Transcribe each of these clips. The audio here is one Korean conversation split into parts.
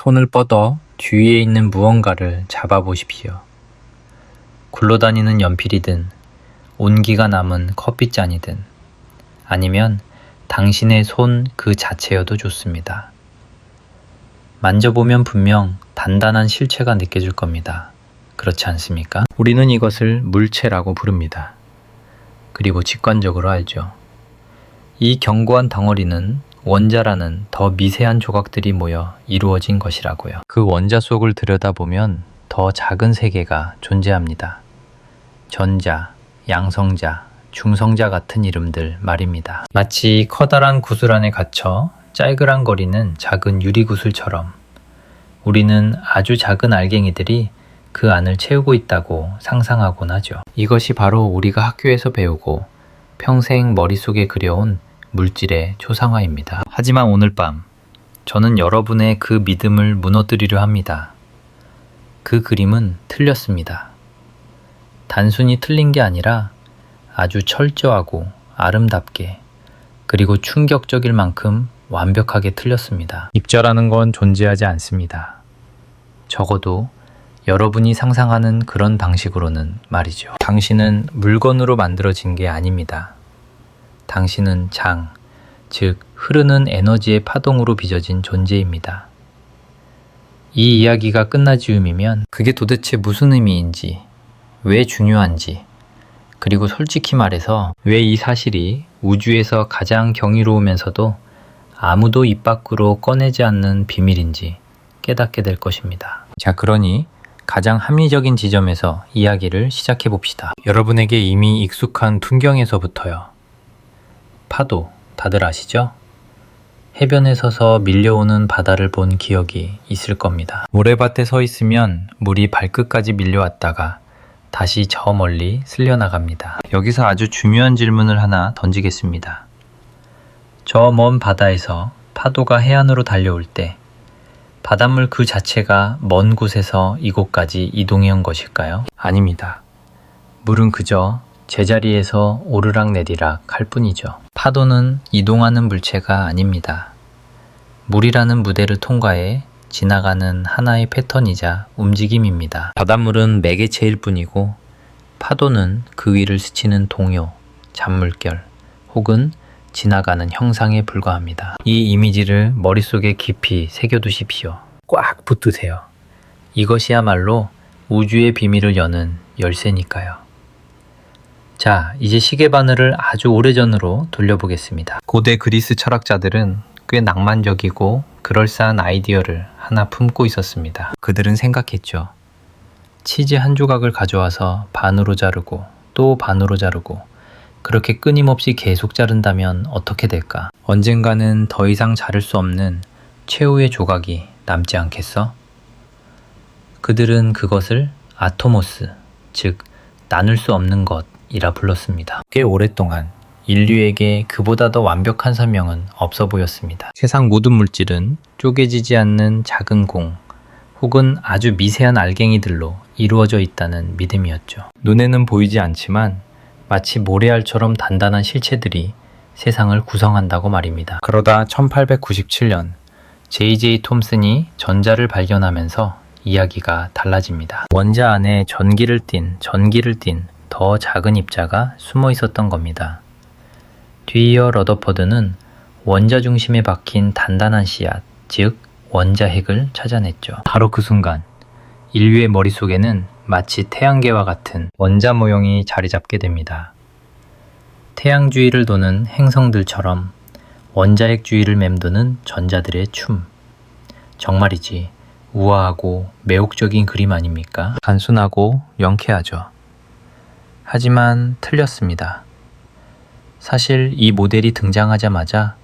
손을 뻗어 주위에 있는 무언가를 잡아보십시오. 굴러다니는 연필이든 온기가 남은 커피잔이든 아니면 당신의 손 그 자체여도 좋습니다. 만져보면 분명 단단한 실체가 느껴질 겁니다. 그렇지 않습니까? 우리는 이것을 물체라고 부릅니다. 그리고 직관적으로 알죠. 이 견고한 덩어리는 원자라는 더 미세한 조각들이 모여 이루어진 것이라고요. 그 원자 속을 들여다보면 더 작은 세계가 존재합니다. 전자, 양성자, 중성자 같은 이름들 말입니다. 마치 커다란 구슬 안에 갇혀 짤그랑거리는 작은 유리구슬처럼 우리는 아주 작은 알갱이들이 그 안을 채우고 있다고 상상하곤 하죠. 이것이 바로 우리가 학교에서 배우고 평생 머릿속에 그려온 물질의 초상화입니다. 하지만 오늘 밤 저는 여러분의 그 믿음을 무너뜨리려 합니다. 그 그림은 틀렸습니다. 단순히 틀린 게 아니라 아주 철저하고 아름답게 그리고 충격적일 만큼 완벽하게 틀렸습니다. 입자라는 건 존재하지 않습니다. 적어도 여러분이 상상하는 그런 방식으로는 말이죠. 당신은 물건으로 만들어진 게 아닙니다. 당신은 장, 즉 흐르는 에너지의 파동으로 빚어진 존재입니다. 이 이야기가 끝날 즈음이면 그게 도대체 무슨 의미인지, 왜 중요한지, 그리고 솔직히 말해서 왜 이 사실이 우주에서 가장 경이로우면서도 아무도 입 밖으로 꺼내지 않는 비밀인지 깨닫게 될 것입니다. 자, 그러니 가장 합리적인 지점에서 이야기를 시작해 봅시다. 여러분에게 이미 익숙한 풍경에서부터요. 파도, 다들 아시죠? 해변에 서서 밀려오는 바다를 본 기억이 있을 겁니다. 모래밭에 서 있으면 물이 발끝까지 밀려왔다가 다시 저 멀리 쓸려나갑니다. 여기서 아주 중요한 질문을 하나 던지겠습니다. 저 먼 바다에서 파도가 해안으로 달려올 때 바닷물 그 자체가 먼 곳에서 이곳까지 이동해 온 것일까요? 아닙니다. 물은 그저 제자리에서 오르락내리락 할 뿐이죠. 파도는 이동하는 물체가 아닙니다. 물이라는 무대를 통과해 지나가는 하나의 패턴이자 움직임입니다. 바닷물은 매개체일 뿐이고 파도는 그 위를 스치는 동요, 잔물결 혹은 지나가는 형상에 불과합니다. 이 이미지를 머릿속에 깊이 새겨두십시오. 꽉 붙드세요. 이것이야말로 우주의 비밀을 여는 열쇠니까요. 자, 이제 시계 바늘을 아주 오래전으로 돌려보겠습니다. 고대 그리스 철학자들은 꽤 낭만적이고 그럴싸한 아이디어를 하나 품고 있었습니다. 그들은 생각했죠. 치즈 한 조각을 가져와서 반으로 자르고 또 반으로 자르고 그렇게 끊임없이 계속 자른다면 어떻게 될까? 언젠가는 더 이상 자를 수 없는 최후의 조각이 남지 않겠어? 그들은 그것을 아토모스, 즉 나눌 수 없는 것이라 불렀습니다. 꽤 오랫동안 인류에게 그보다 더 완벽한 설명은 없어 보였습니다. 세상 모든 물질은 쪼개지지 않는 작은 공 혹은 아주 미세한 알갱이들로 이루어져 있다는 믿음이었죠. 눈에는 보이지 않지만 마치 모래알처럼 단단한 실체들이 세상을 구성한다고 말입니다. 그러다 1897년 J.J. 톰슨이 전자를 발견하면서 이야기가 달라집니다. 원자 안에 전기를 띤 더 작은 입자가 숨어 있었던 겁니다. 뒤이어 러더퍼드는 원자 중심에 박힌 단단한 씨앗, 즉 원자핵을 찾아냈죠. 바로 그 순간 인류의 머릿속에는 마치 태양계와 같은 원자 모형이 자리 잡게 됩니다. 태양 주위를 도는 행성들처럼 원자핵 주위를 맴도는 전자들의 춤. 정말이지 우아하고 매혹적인 그림 아닙니까? 단순하고 명쾌하죠. 하지만 틀렸습니다. 사실 이 모델이 등장하자마자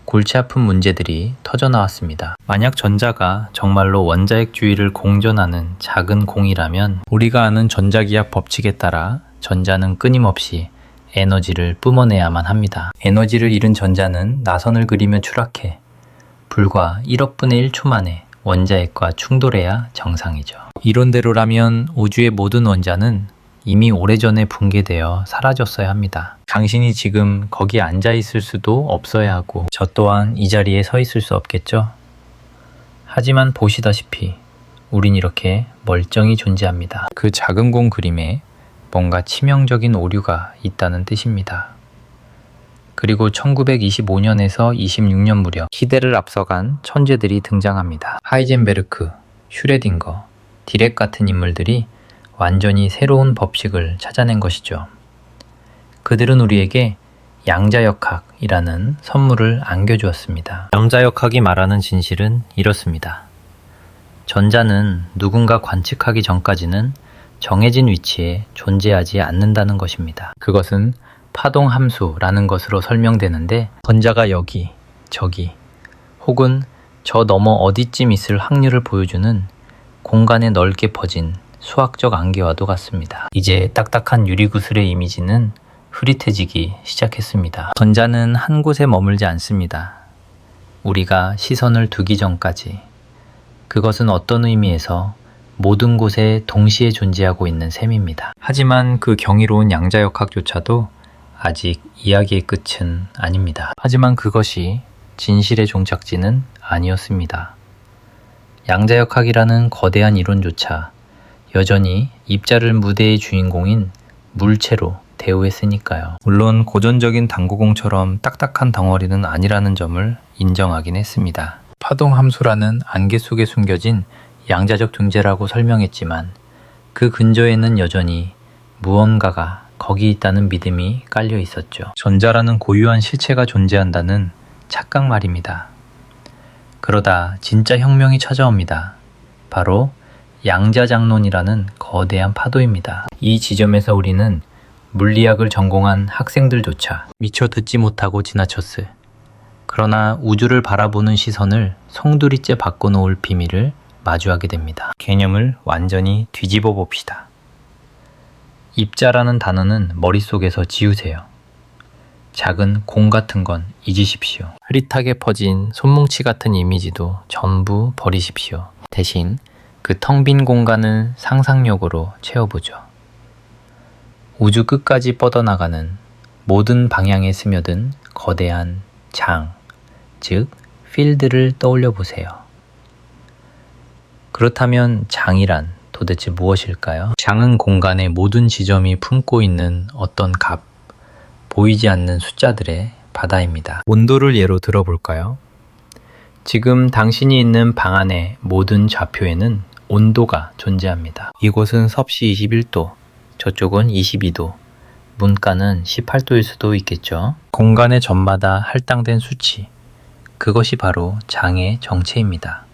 골치 아픈 문제들이 터져나왔습니다. 만약 전자가 정말로 원자핵 주위를 공전하는 작은 공이라면 우리가 아는 전자기하 법칙에 따라 전자는 끊임없이 에너지를 뿜어내야만 합니다. 에너지를 잃은 전자는 나선을 그리며 추락해 불과 1억분의 1초 만에 원자핵과 충돌해야 정상이죠. 이론대로라면 우주의 모든 원자는 이미 오래전에 붕괴되어 사라졌어야 합니다. 당신이 지금 거기 앉아 있을 수도 없어야 하고 저 또한 이 자리에 서 있을 수 없겠죠? 하지만 보시다시피 우린 이렇게 멀쩡히 존재합니다. 그 작은 공 그림에 뭔가 치명적인 오류가 있다는 뜻입니다. 그리고 1925년에서 26년 무렵 시대를 앞서간 천재들이 등장합니다. 하이젠베르크, 슈레딩거, 디렉 같은 인물들이 완전히 새로운 법칙을 찾아낸 것이죠. 그들은 우리에게 양자역학이라는 선물을 안겨주었습니다. 양자역학이 말하는 진실은 이렇습니다. 전자는 누군가 관측하기 전까지는 정해진 위치에 존재하지 않는다는 것입니다. 그것은 파동함수라는 것으로 설명되는데 전자가 여기, 저기, 혹은 저 너머 어디쯤 있을 확률을 보여주는 공간에 넓게 퍼진 수학적 안개와도 같습니다. 이제 딱딱한 유리구슬의 이미지는 흐릿해지기 시작했습니다. 전자는 한 곳에 머물지 않습니다. 우리가 시선을 두기 전까지. 그것은 어떤 의미에서 모든 곳에 동시에 존재하고 있는 셈입니다. 하지만 그 경이로운 양자역학조차도 아직 이야기의 끝은 아닙니다. 하지만 그것이 진실의 종착지는 아니었습니다. 양자역학이라는 거대한 이론조차 여전히 입자를 무대의 주인공인 물체로 대우했으니까요. 물론 고전적인 당구공처럼 딱딱한 덩어리는 아니라는 점을 인정하긴 했습니다. 파동함수라는 안개 속에 숨겨진 양자적 존재라고 설명했지만 그 근저에는 여전히 무언가가 거기 있다는 믿음이 깔려 있었죠. 전자라는 고유한 실체가 존재한다는 착각 말입니다. 그러다 진짜 혁명이 찾아옵니다. 바로 양자장론이라는 거대한 파도입니다. 이 지점에서 우리는 물리학을 전공한 학생들조차 미처 듣지 못하고 지나쳤을. 그러나 우주를 바라보는 시선을 송두리째 바꿔놓을 비밀을 마주하게 됩니다. 개념을 완전히 뒤집어 봅시다. 입자라는 단어는 머릿속에서 지우세요. 작은 공 같은 건 잊으십시오. 흐릿하게 퍼진 손뭉치 같은 이미지도 전부 버리십시오. 대신 그 텅 빈 공간을 상상력으로 채워보죠. 우주 끝까지 뻗어나가는 모든 방향에 스며든 거대한 장, 즉 필드를 떠올려 보세요. 그렇다면 장이란 도대체 무엇일까요? 장은 공간의 모든 지점이 품고 있는 어떤 값, 보이지 않는 숫자들의 바다입니다. 온도를 예로 들어볼까요? 지금 당신이 있는 방 안의 모든 좌표에는 온도가 존재합니다. 이곳은 섭씨 21도, 저쪽은 22도, 문가는 18도일 수도 있겠죠. 공간의 점마다 할당된 수치, 그것이 바로 장의 정체입니다.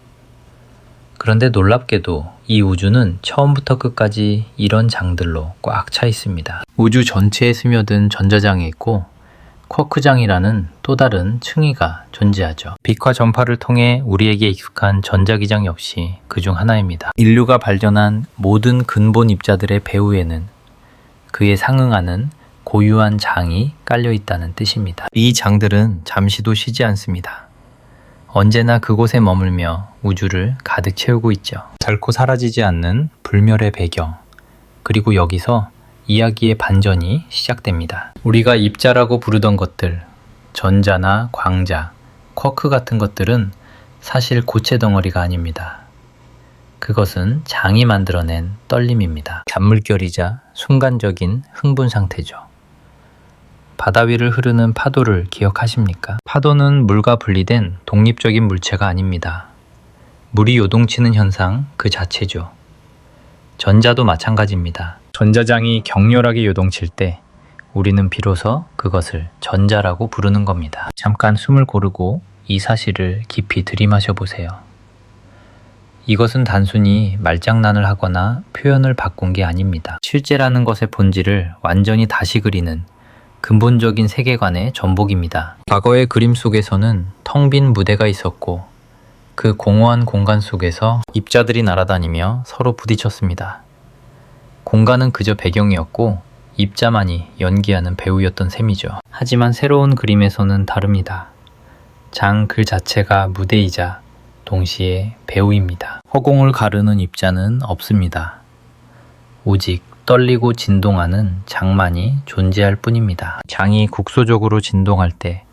그런데 놀랍게도 이 우주는 처음부터 끝까지 이런 장들로 꽉 차 있습니다. 우주 전체에 스며든 전자장이 있고 쿼크장이라는 또 다른 층위가 존재하죠. 빛과 전파를 통해 우리에게 익숙한 전자기장 역시 그중 하나입니다. 인류가 발견한 모든 근본 입자들의 배후에는 그에 상응하는 고유한 장이 깔려 있다는 뜻입니다. 이 장들은 잠시도 쉬지 않습니다. 언제나 그곳에 머물며 우주를 가득 채우고 있죠. 결코 사라지지 않는 불멸의 배경, 그리고 여기서 이야기의 반전이 시작됩니다. 우리가 입자라고 부르던 것들, 전자나 광자, 쿼크 같은 것들은 사실 고체 덩어리가 아닙니다. 그것은 장이 만들어낸 떨림입니다. 잔물결이자 순간적인 흥분 상태죠. 바다 위를 흐르는 파도를 기억하십니까? 파도는 물과 분리된 독립적인 물체가 아닙니다. 물이 요동치는 현상 그 자체죠. 전자도 마찬가지입니다. 전자장이 격렬하게 요동칠 때 우리는 비로소 그것을 전자라고 부르는 겁니다. 잠깐 숨을 고르고 이 사실을 깊이 들이마셔 보세요. 이것은 단순히 말장난을 하거나 표현을 바꾼 게 아닙니다. 실제라는 것의 본질을 완전히 다시 그리는 근본적인 세계관의 전복입니다. 과거의 그림 속에서는 텅 빈 무대가 있었고 그 공허한 공간 속에서 입자들이 날아다니며 서로 부딪혔습니다. 공간은 그저 배경이었고 입자만이 연기하는 배우였던 셈이죠. 하지만 새로운 그림에서는 다릅니다. 장 그 자체가 무대이자 동시에 배우입니다. 허공을 가르는 입자는 없습니다. 오직 떨리고 진동하는 장만이 존재할 뿐입니다. 장이 국소적으로 진동할 때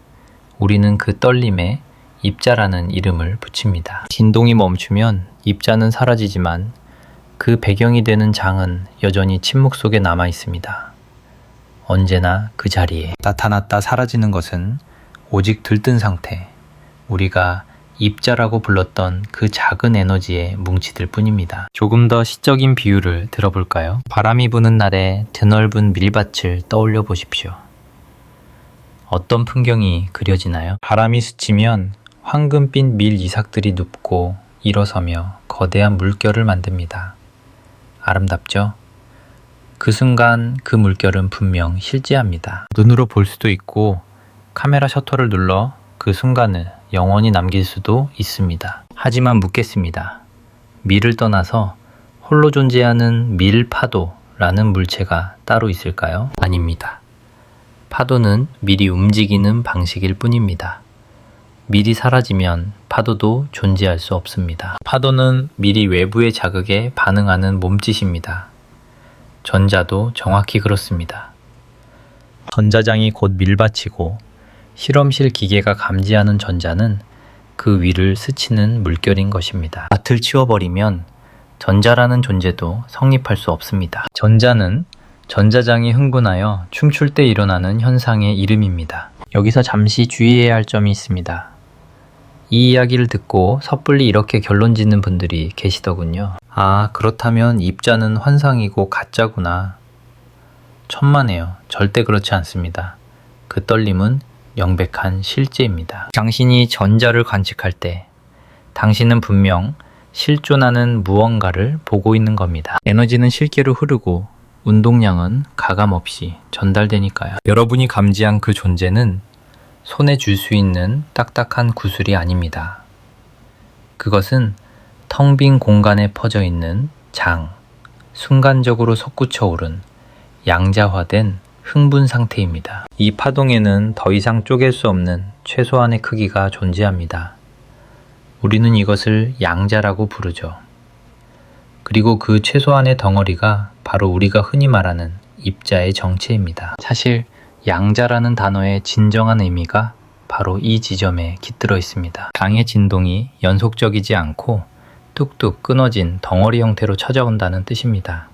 우리는 그 떨림에 입자라는 이름을 붙입니다. 진동이 멈추면 입자는 사라지지만 그 배경이 되는 장은 여전히 침묵 속에 남아 있습니다. 언제나 그 자리에 나타났다 사라지는 것은 오직 들뜬 상태, 우리가 입자라고 불렀던 그 작은 에너지의 뭉치들 뿐입니다. 조금 더 시적인 비유를 들어볼까요? 바람이 부는 날에 드넓은 밀밭을 떠올려 보십시오. 어떤 풍경이 그려지나요? 바람이 스치면 황금빛 밀 이삭들이 눕고 일어서며 거대한 물결을 만듭니다. 아름답죠? 그 순간 그 물결은 분명 실제합니다. 눈으로 볼 수도 있고 카메라 셔터를 눌러 그 순간을 영원히 남길 수도 있습니다. 하지만 묻겠습니다. 밀을 떠나서 홀로 존재하는 밀파도라는 물체가 따로 있을까요? 아닙니다. 파도는 밀이 움직이는 방식일 뿐입니다. 밀이 사라지면 파도도 존재할 수 없습니다. 파도는 밀이 외부의 자극에 반응하는 몸짓입니다. 전자도 정확히 그렇습니다. 전자장이 곧 밀밭이고 실험실 기계가 감지하는 전자는 그 위를 스치는 물결인 것입니다. 밭을 치워버리면 전자라는 존재도 성립할 수 없습니다. 전자는 전자장이 흥분하여 춤출 때 일어나는 현상의 이름입니다. 여기서 잠시 주의해야 할 점이 있습니다. 이 이야기를 듣고 섣불리 이렇게 결론 짓는 분들이 계시더군요. 아, 그렇다면 입자는 환상이고 가짜구나. 천만에요. 절대 그렇지 않습니다. 그 떨림은 명백한 실제입니다. 당신이 전자를 관측할 때 당신은 분명 실존하는 무언가를 보고 있는 겁니다. 에너지는 실제로 흐르고 운동량은 가감없이 전달되니까요. 여러분이 감지한 그 존재는 손에 쥘 수 있는 딱딱한 구슬이 아닙니다. 그것은 텅 빈 공간에 퍼져 있는 장, 순간적으로 솟구쳐 오른 양자화된 흥분 상태입니다. 이 파동에는 더 이상 쪼갤 수 없는 최소한의 크기가 존재합니다. 우리는 이것을 양자라고 부르죠. 그리고 그 최소한의 덩어리가 바로 우리가 흔히 말하는 입자의 정체입니다. 사실 양자라는 단어의 진정한 의미가 바로 이 지점에 깃들어 있습니다. 강의 진동이 연속적이지 않고 뚝뚝 끊어진 덩어리 형태로 찾아온다는 뜻입니다.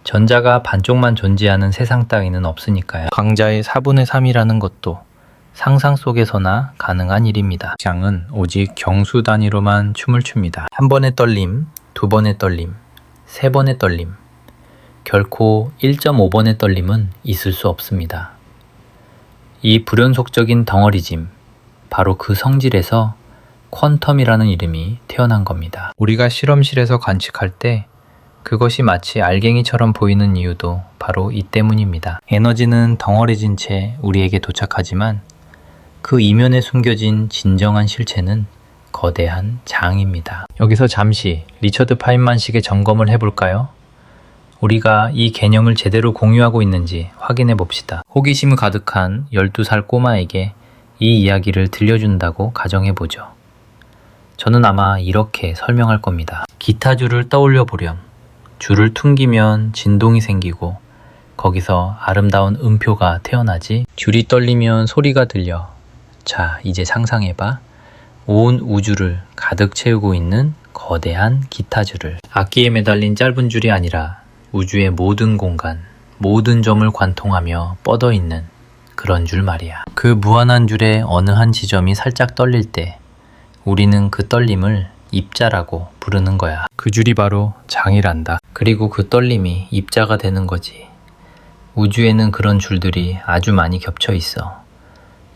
전자가 반쪽만 존재하는 세상 따위는 없으니까요. 광자의 4분의 3이라는 것도 상상 속에서나 가능한 일입니다. 장은 오직 경수 단위로만 춤을 춥니다. 한 번의 떨림, 두 번의 떨림, 세 번의 떨림, 결코 1.5번의 떨림은 있을 수 없습니다. 이 불연속적인 덩어리짐, 바로 그 성질에서 퀀텀이라는 이름이 태어난 겁니다. 우리가 실험실에서 관측할 때 그것이 마치 알갱이처럼 보이는 이유도 바로 이 때문입니다. 에너지는 덩어리진 채 우리에게 도착하지만 그 이면에 숨겨진 진정한 실체는 거대한 장입니다. 여기서 잠시 리처드 파인만식의 점검을 해볼까요? 우리가 이 개념을 제대로 공유하고 있는지 확인해 봅시다. 호기심 가득한 12살 꼬마에게 이 이야기를 들려준다고 가정해 보죠. 저는 아마 이렇게 설명할 겁니다. 기타줄을 떠올려 보렴. 줄을 퉁기면 진동이 생기고 거기서 아름다운 음표가 태어나지. 줄이 떨리면 소리가 들려. 자, 이제 상상해봐. 온 우주를 가득 채우고 있는 거대한 기타줄을. 악기에 매달린 짧은 줄이 아니라 우주의 모든 공간, 모든 점을 관통하며 뻗어 있는 그런 줄 말이야. 그 무한한 줄의 어느 한 지점이 살짝 떨릴 때 우리는 그 떨림을 입자라고 부르는 거야. 그 줄이 바로 장이란다. 그리고 그 떨림이 입자가 되는 거지. 우주에는 그런 줄들이 아주 많이 겹쳐 있어.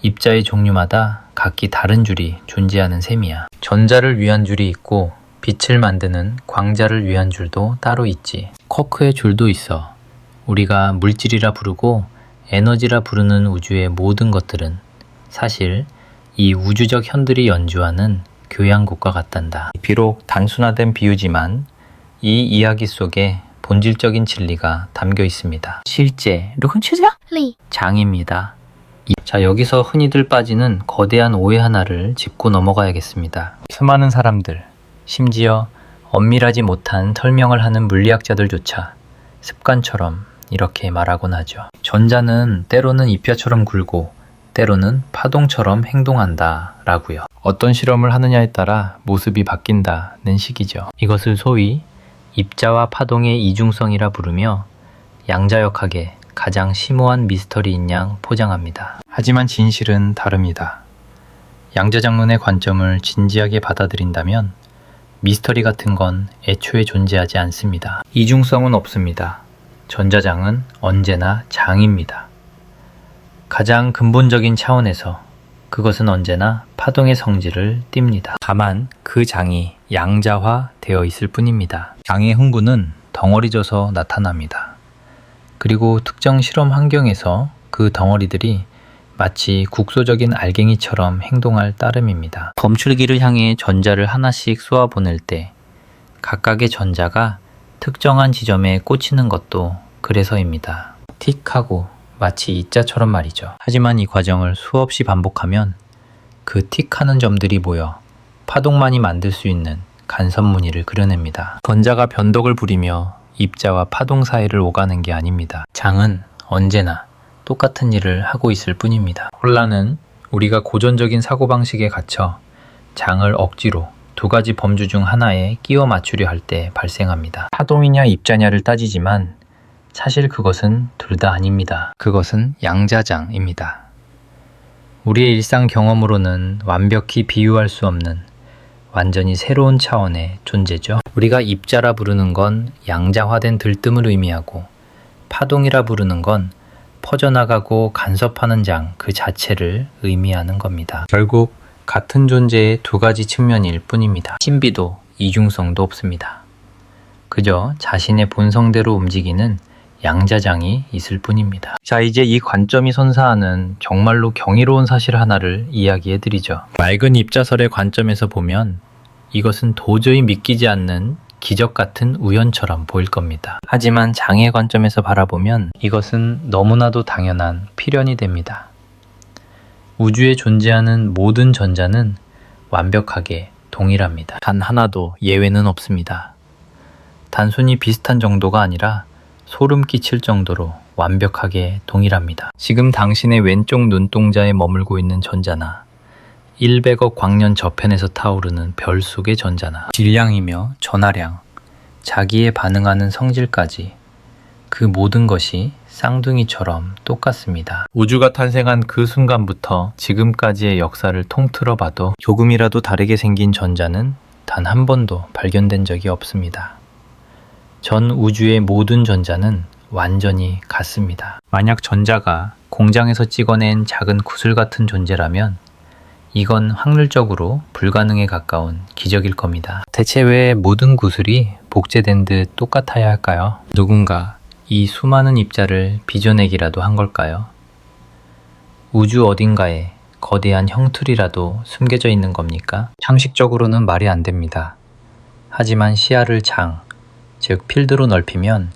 입자의 종류마다 각기 다른 줄이 존재하는 셈이야. 전자를 위한 줄이 있고 빛을 만드는 광자를 위한 줄도 따로 있지. 쿼크의 줄도 있어. 우리가 물질이라 부르고 에너지라 부르는 우주의 모든 것들은 사실 이 우주적 현들이 연주하는 교향곡과 같단다. 비록 단순화된 비유지만 이 이야기 속에 본질적인 진리가 담겨 있습니다. 실제 장입니다. 자, 여기서 흔히들 빠지는 거대한 오해 하나를 짚고 넘어가야겠습니다. 수많은 사람들, 심지어 엄밀하지 못한 설명을 하는 물리학자들조차 습관처럼 이렇게 말하곤 하죠. 전자는 때로는 입자처럼 굵고 때로는 파동처럼 행동한다 라고요. 어떤 실험을 하느냐에 따라 모습이 바뀐다는 식이죠. 이것을 소위 입자와 파동의 이중성이라 부르며 양자역학의 가장 심오한 미스터리인 양 포장합니다. 하지만 진실은 다릅니다. 양자장론의 관점을 진지하게 받아들인다면 미스터리 같은 건 애초에 존재하지 않습니다. 이중성은 없습니다. 전자장은 언제나 장입니다. 가장 근본적인 차원에서 그것은 언제나 파동의 성질을 띱니다. 다만 그 장이 양자화되어 있을 뿐입니다. 장의 흥분은 덩어리져서 나타납니다. 그리고 특정 실험 환경에서 그 덩어리들이 마치 국소적인 알갱이처럼 행동할 따름입니다. 검출기를 향해 전자를 하나씩 쏘아보낼 때 각각의 전자가 특정한 지점에 꽂히는 것도 그래서입니다. 틱하고 마치 이자처럼 말이죠. 하지만 이 과정을 수없이 반복하면 그 틱하는 점들이 모여 파동만이 만들 수 있는 간섭무늬를 그려냅니다. 전자가 변덕을 부리며 입자와 파동 사이를 오가는 게 아닙니다. 장은 언제나 똑같은 일을 하고 있을 뿐입니다. 혼란은 우리가 고전적인 사고방식에 갇혀 장을 억지로 두 가지 범주 중 하나에 끼워 맞추려 할 때 발생합니다. 파동이냐 입자냐를 따지지만 사실 그것은 둘 다 아닙니다. 그것은 양자장입니다. 우리의 일상 경험으로는 완벽히 비유할 수 없는 완전히 새로운 차원의 존재죠. 우리가 입자라 부르는 건 양자화된 들뜸을 의미하고 파동이라 부르는 건 퍼져나가고 간섭하는 장 그 자체를 의미하는 겁니다. 결국 같은 존재의 두 가지 측면일 뿐입니다. 신비도 이중성도 없습니다. 그저 자신의 본성대로 움직이는 양자장이 있을 뿐입니다. 자, 이제 이 관점이 선사하는 정말로 경이로운 사실 하나를 이야기해드리죠. 맑은 입자설의 관점에서 보면 이것은 도저히 믿기지 않는 기적 같은 우연처럼 보일 겁니다. 하지만 장의 관점에서 바라보면 이것은 너무나도 당연한 필연이 됩니다. 우주에 존재하는 모든 전자는 완벽하게 동일합니다. 단 하나도 예외는 없습니다. 단순히 비슷한 정도가 아니라 소름 끼칠 정도로 완벽하게 동일합니다. 지금 당신의 왼쪽 눈동자에 머물고 있는 전자나 100억 광년 저편에서 타오르는 별 속의 전자나 질량이며 전하량, 자기에 반응하는 성질까지 그 모든 것이 쌍둥이처럼 똑같습니다. 우주가 탄생한 그 순간부터 지금까지의 역사를 통틀어 봐도 조금이라도 다르게 생긴 전자는 단 한 번도 발견된 적이 없습니다. 전 우주의 모든 전자는 완전히 같습니다. 만약 전자가 공장에서 찍어낸 작은 구슬 같은 존재라면 이건 확률적으로 불가능에 가까운 기적일 겁니다. 대체 왜 모든 구슬이 복제된 듯 똑같아야 할까요? 누군가 이 수많은 입자를 빚어내기라도 한 걸까요? 우주 어딘가에 거대한 형틀이라도 숨겨져 있는 겁니까? 상식적으로는 말이 안 됩니다. 하지만 시야를 즉 필드로 넓히면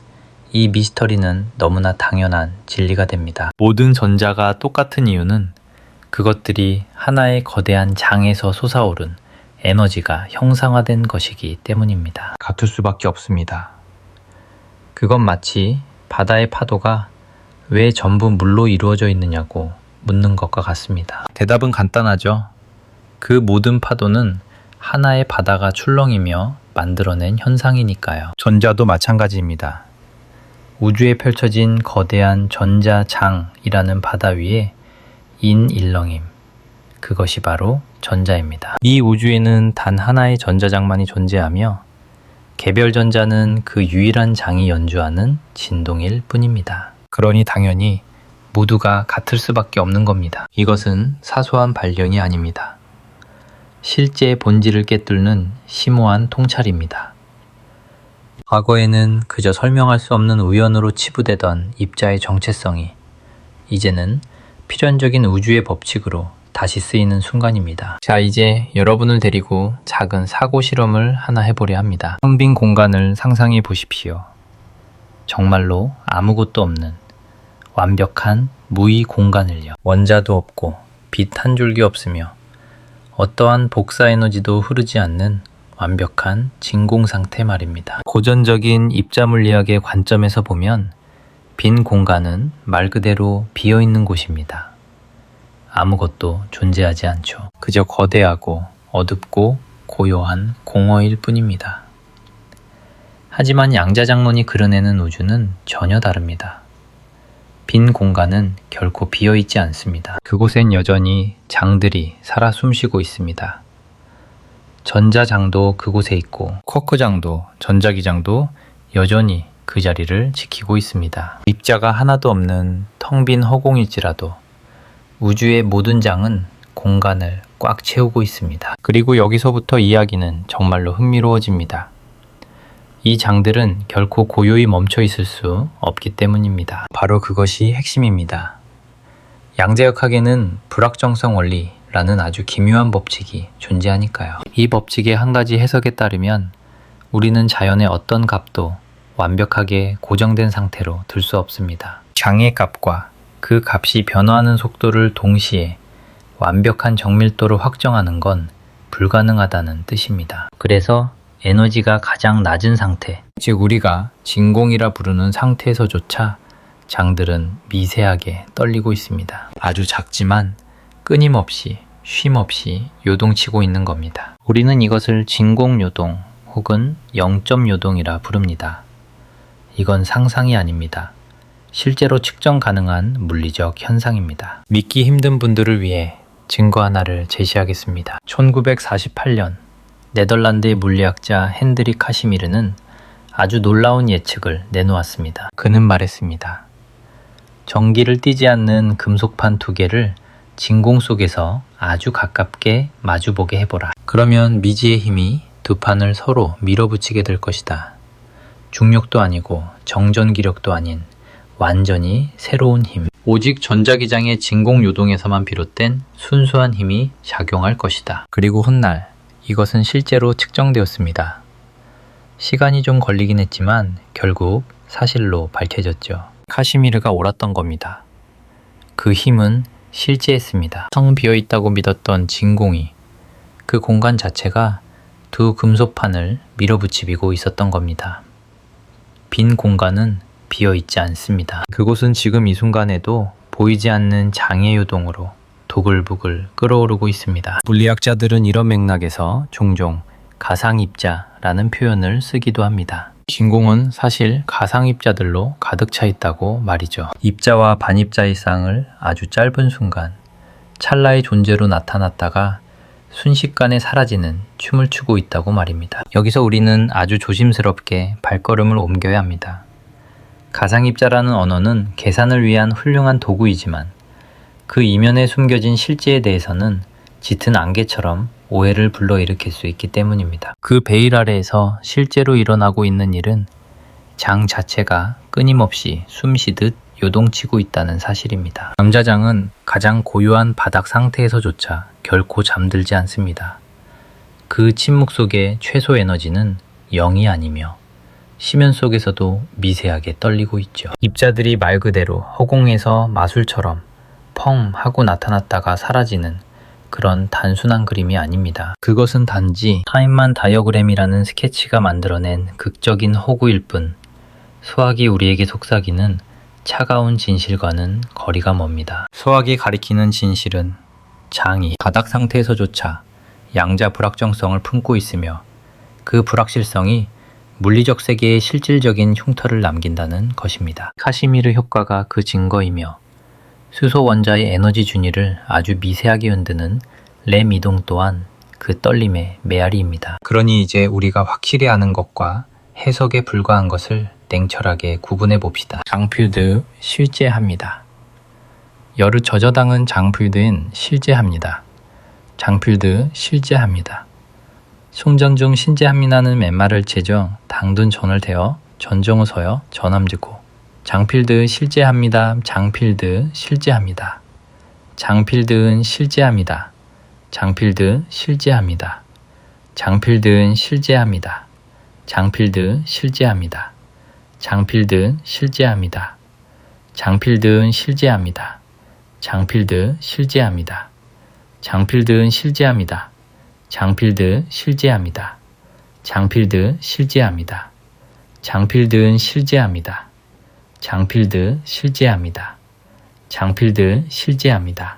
이 미스터리는 너무나 당연한 진리가 됩니다. 모든 전자가 똑같은 이유는 그것들이 하나의 거대한 장에서 솟아오른 에너지가 형상화된 것이기 때문입니다. 같을 수밖에 없습니다. 그건 마치 바다의 파도가 왜 전부 물로 이루어져 있느냐고 묻는 것과 같습니다. 대답은 간단하죠. 그 모든 파도는 하나의 바다가 출렁이며 만들어낸 현상이니까요. 전자도 마찬가지입니다. 우주에 펼쳐진 거대한 전자장이라는 바다 위에 인일렁임, 그것이 바로 전자입니다. 이 우주에는 단 하나의 전자장만이 존재하며 개별 전자는 그 유일한 장이 연주하는 진동일 뿐입니다. 그러니 당연히 모두가 같을 수밖에 없는 겁니다. 이것은 사소한 발견이 아닙니다. 실제의 본질을 꿰뚫는 심오한 통찰입니다. 과거에는 그저 설명할 수 없는 우연으로 치부되던 입자의 정체성이 이제는 필연적인 우주의 법칙으로 다시 쓰이는 순간입니다. 자, 이제 여러분을 데리고 작은 사고 실험을 하나 해보려 합니다. 텅 빈 공간을 상상해 보십시오. 정말로 아무것도 없는 완벽한 무의 공간을요. 원자도 없고 빛 한 줄기 없으며 어떠한 복사 에너지도 흐르지 않는 완벽한 진공 상태 말입니다. 고전적인 입자 물리학의 관점에서 보면 빈 공간은 말 그대로 비어있는 곳입니다. 아무것도 존재하지 않죠. 그저 거대하고 어둡고 고요한 공허일 뿐입니다. 하지만 양자장론이 그려내는 우주는 전혀 다릅니다. 빈 공간은 결코 비어있지 않습니다. 그곳엔 여전히 장들이 살아 숨쉬고 있습니다. 전자장도 그곳에 있고 쿼크장도 전자기장도 여전히 그 자리를 지키고 있습니다. 입자가 하나도 없는 텅 빈 허공일지라도 우주의 모든 장은 공간을 꽉 채우고 있습니다. 그리고 여기서부터 이야기는 정말로 흥미로워집니다. 이 장들은 결코 고요히 멈춰 있을 수 없기 때문입니다. 바로 그것이 핵심입니다. 양자역학에는 불확정성 원리라는 아주 기묘한 법칙이 존재하니까요. 이 법칙의 한 가지 해석에 따르면 우리는 자연의 어떤 값도 완벽하게 고정된 상태로 둘 수 없습니다. 장의 값과 그 값이 변화하는 속도를 동시에 완벽한 정밀도로 확정하는 건 불가능하다는 뜻입니다. 그래서 에너지가 가장 낮은 상태, 즉 우리가 진공이라 부르는 상태에서조차 장들은 미세하게 떨리고 있습니다. 아주 작지만 끊임없이 쉼없이 요동치고 있는 겁니다. 우리는 이것을 진공요동 혹은 영점요동이라 부릅니다. 이건 상상이 아닙니다. 실제로 측정 가능한 물리적 현상입니다. 믿기 힘든 분들을 위해 증거 하나를 제시하겠습니다. 1948년 네덜란드의 물리학자 핸드릭 카시미르는 아주 놀라운 예측을 내놓았습니다. 그는 말했습니다. 전기를 띠지 않는 금속판 두 개를 진공 속에서 아주 가깝게 마주보게 해보라. 그러면 미지의 힘이 두 판을 서로 밀어붙이게 될 것이다. 중력도 아니고 정전기력도 아닌 완전히 새로운 힘. 오직 전자기장의 진공요동에서만 비롯된 순수한 힘이 작용할 것이다. 그리고 훗날 이것은 실제로 측정되었습니다. 시간이 좀 걸리긴 했지만 결국 사실로 밝혀졌죠. 카시미르가 옳았던 겁니다. 그 힘은 실제했습니다. 텅 비어있다고 믿었던 진공이 그 공간 자체가 두 금속판을 밀어붙이고 있었던 겁니다. 빈 공간은 비어있지 않습니다. 그곳은 지금 이 순간에도 보이지 않는 장의 요동으로 도글부글 끓어오르고 있습니다. 물리학자들은 이런 맥락에서 종종 가상입자라는 표현을 쓰기도 합니다. 진공은 사실 가상입자들로 가득 차 있다고 말이죠. 입자와 반입자의 쌍을 아주 짧은 순간 찰나의 존재로 나타났다가 순식간에 사라지는 춤을 추고 있다고 말입니다. 여기서 우리는 아주 조심스럽게 발걸음을 옮겨야 합니다. 가상입자라는 언어는 계산을 위한 훌륭한 도구이지만 그 이면에 숨겨진 실제에 대해서는 짙은 안개처럼 오해를 불러일으킬 수 있기 때문입니다. 그 베일 아래에서 실제로 일어나고 있는 일은 장 자체가 끊임없이 숨쉬듯 요동치고 있다는 사실입니다. 남자장은 가장 고요한 바닥 상태에서조차 결코 잠들지 않습니다. 그 침묵 속의 최소 에너지는 0이 아니며 심연 속에서도 미세하게 떨리고 있죠. 입자들이 말 그대로 허공에서 마술처럼 펑 하고 나타났다가 사라지는 그런 단순한 그림이 아닙니다. 그것은 단지 타임만 다이어그램이라는 스케치가 만들어낸 극적인 허구일 뿐 수학이 우리에게 속삭이는 차가운 진실과는 거리가 멉니다. 수학이 가리키는 진실은 장이 바닥 상태에서조차 양자 불확정성을 품고 있으며 그 불확실성이 물리적 세계에 실질적인 흉터를 남긴다는 것입니다. 카시미르 효과가 그 증거이며 수소 원자의 에너지 준위를 아주 미세하게 흔드는 램 이동 또한 그 떨림의 메아리입니다. 그러니 이제 우리가 확실히 아는 것과 해석에 불과한 것을 냉철하게 구분해 봅시다. 장필드 실제합니다. 여르 저저당은 장필드엔 실제합니다. 장필드 실제합니다. 송전중 신제합니다는 맨말을 제정 당둔 전을 대어 전정을 서여 전함즈고 장필드 실제합니다. 장필드 실제합니다. 장필드은 실제합니다. 장필드 실제합니다. 장필드은 실제합니다. 장필드 실제합니다. 장필드 실제합니다. 장필드은 실제합니다. 장필드 실제합니다. 장필드은 실제합니다. 장필드 실제합니다. 장필드 실제합니다. 장필드은 실제합니다. 장필드 실제합니다. 장필드 실제합니다.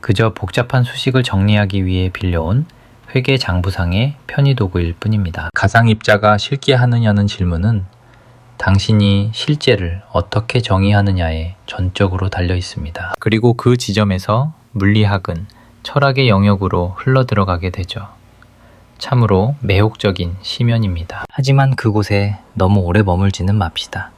그저 복잡한 수식을 정리하기 위해 빌려온 회계 장부상의 편의도구일 뿐입니다. 가상입자가 실기하느냐는 질문은 당신이 실제를 어떻게 정의하느냐에 전적으로 달려 있습니다. 그리고 그 지점에서 물리학은 철학의 영역으로 흘러들어가게 되죠. 참으로 매혹적인 시면입니다. 하지만 그곳에 너무 오래 머물지는 맙시다.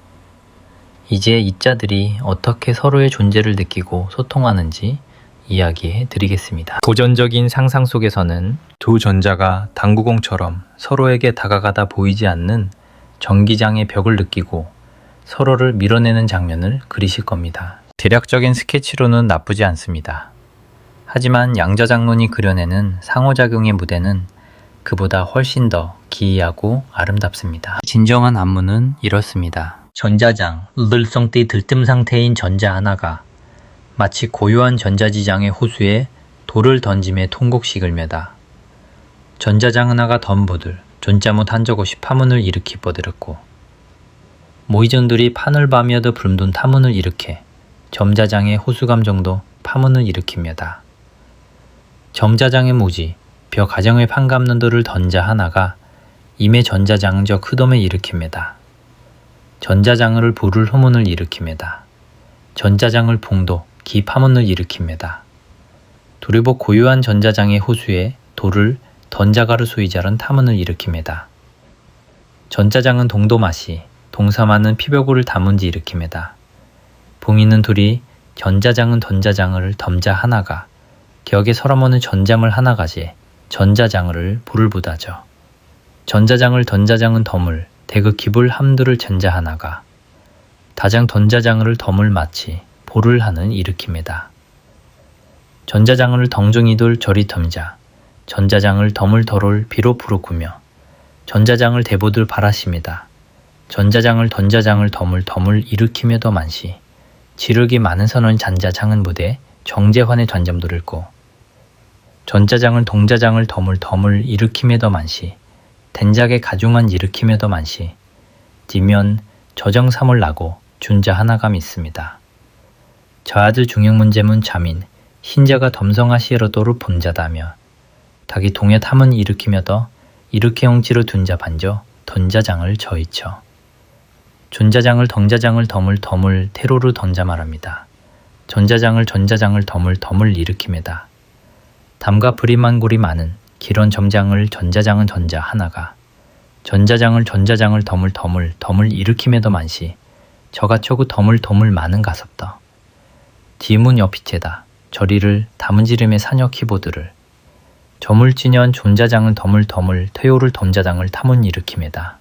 이제 이자들이 어떻게 서로의 존재를 느끼고 소통하는지 이야기해 드리겠습니다. 고전적인 상상 속에서는 두 전자가 당구공처럼 서로에게 다가가다 보이지 않는 전기장의 벽을 느끼고 서로를 밀어내는 장면을 그리실 겁니다. 대략적인 스케치로는 나쁘지 않습니다. 하지만 양저장론이 그려내는 상호작용의 무대는 그보다 훨씬 더 기이하고 아름답습니다. 진정한 안무는 이렇습니다. 전자장, 늘성띠 들뜸 상태인 전자 하나가 마치 고요한 전자지장의 호수에 돌을 던짐에 통곡식을 매다. 전자장 하나가 덤보들 존자못 한저곳이 파문을 일으키 뻗들었고 모의전들이 판을 밤여도 붉은 타문을 일으켜 점자장의 호수감 정도 파문을 일으킵니다. 점자장의 모지 벼 가정의 판감는도를 던자 하나가 임의 전자장저 크돔에 일으킵니다. 전자장을 부를 호문을 일으킵니다. 전자장을 봉도 기 파문을 일으킵니다. 두리복 고유한 전자장의 호수에 돌을 던자가르 소이자른 타문을 일으킵니다. 전자장은 동도마시 동사마는 피벽우를 담은지 일으킵니다. 봉이는 둘이 전자장은 던자장을 덤자 하나가 격에 서러머는 전잠을 하나가지 전자장을 불을 부다죠. 전자장을 던자장은 덤을 대그 기불 함두를 전자 하나가 다장 던자장을 덤을 마치 보를 하는 일으킵니다. 전자장을 덩정이돌 저리 덤자 전자장을 덤을 덜올 비로 부르꾸며 전자장을 대보들 바라십니다. 전자장을 던자장을 덤을 일으키며도 만시 지르기 많은 선원 잔자장은 무대 정제환의 전잠도를 고 전자장을 동자장을 덤을 일으킴에도 만시 된작의 가중한 일으킴에도 만시 지면 저정삼을 나고 준자 하나가 믿습니다. 저아들 중형문제문 자민 신자가 덤성하시에로도를 본자다며 닭이 동해 탐은 일으키며더 일으키형치로 둔자 반저 던자장을 저이쳐 존자장을 덩자장을 덤을 테로르 던자 말합니다. 전자장을 덤을 일으킴에다 담과 브리만골이 많은 기런 점장을 전자장은 전자 하나가 전자장을 덤을 일으킴에도 만시 저가초구 덤을 많은 가섭더 디문 여피체다 저리를 담은지름의 사녀 키보드를 저물진연 존자장은 덤을 퇴요를 덤자장을 탐은 일으킴에다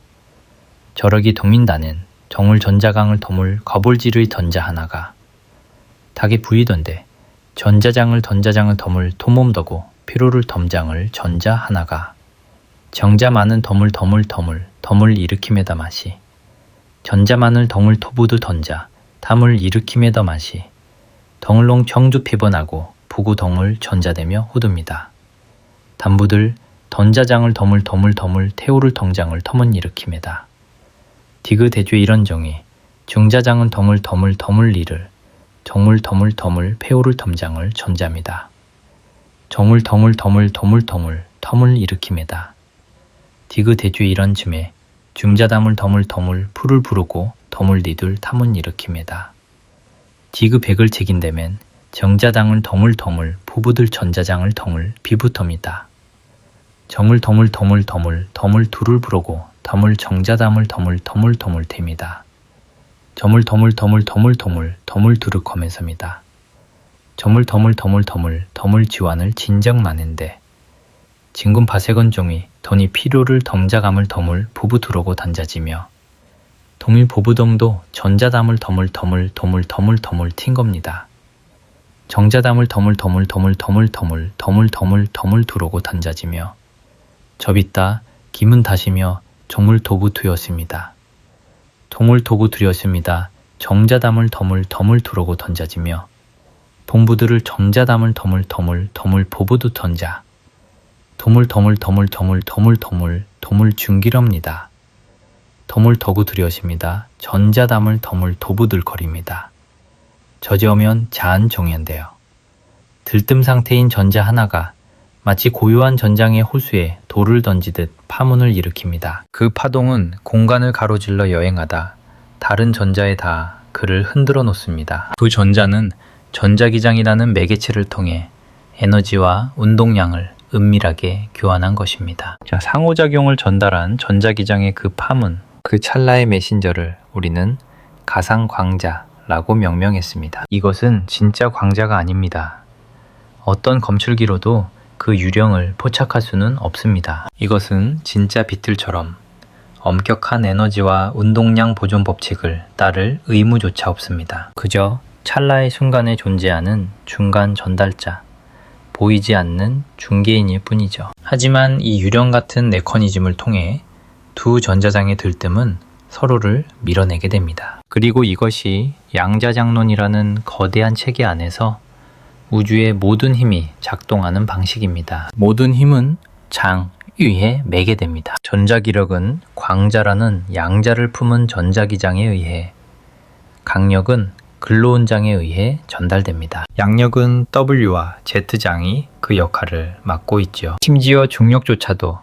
저러기 동민다는 정울 전자강을 거볼지르의 던자 하나가 닭이 부이던데 전자장을 덤을 토몸더고 피로를 덤장을 전자 하나가 정자 많은 덤을 일으킴에다 마시 전자만을 덩을 토부드 던자 담을 일으킴에다 마시 덩을롱 청주 피번하고 부구 덩을 전자되며 호둡니다. 담부들 던자장을 태우를 덩장을 텀은 일으킴에다 디그 대주의 이런 정의 중자장은 덤을 리를 정물 폐오를 덤장을 전자입니다. 정물 덤을 일으킴에다 디그 대주의 이런 쯤에 중자담을 풀을 부르고 덤을 니들 탐은 일으킴에다 디그 백을 책인다면 정자당을 부부들 전자장을 비부텀이다. 정을 덤을 둘을 부르고 덤을 정자담을 댐이다. 점을 두르커면서입니다. 점을 지완을 진정 많은데 진군 바세건 종이 더니 필요를 덤자감을 부부 두르고 던자지며 동일 보부동도 전자담을 튄 겁니다. 정자담을 두르고 던자지며 접있다 김은 다시며 정물 도부 두였습니다. 동물 도부 두렸습니다. 정자담을 두르고 던자지며 동부들을 정자담을 보부두 던자 도물 중기럽니다. 덤을 더구 두려십니다. 전자담을 도부들거립니다. 저지어면 자한 정연데요. 들뜸 상태인 전자 하나가 마치 고요한 전장의 호수에 돌을 던지듯 파문을 일으킵니다. 그 파동은 공간을 가로질러 여행하다 다른 전자에 닿아 그를 흔들어 놓습니다. 그 전자는 전자기장이라는 매개체를 통해 에너지와 운동량을 은밀하게 교환한 것입니다. 자, 상호작용을 전달한 전자기장의 그 파문, 그 찰나의 메신저를 우리는 가상광자라고 명명했습니다. 이것은 진짜 광자가 아닙니다. 어떤 검출기로도 그 유령을 포착할 수는 없습니다. 이것은 진짜 비틀처럼 엄격한 에너지와 운동량 보존 법칙을 따를 의무조차 없습니다. 그저 찰나의 순간에 존재하는 중간 전달자, 보이지 않는 중개인일 뿐이죠. 하지만 이 유령 같은 메커니즘을 통해 두 전자장의 들뜸은 서로를 밀어내게 됩니다. 그리고 이것이 양자장론이라는 거대한 체계 안에서 우주의 모든 힘이 작동하는 방식입니다. 모든 힘은 장, 위에 매게 됩니다. 전자기력은 광자라는 양자를 품은 전자기장에 의해, 강력은 근로원장에 의해 전달됩니다. 양력은 W와 Z장이 그 역할을 맡고 있죠. 심지어 중력조차도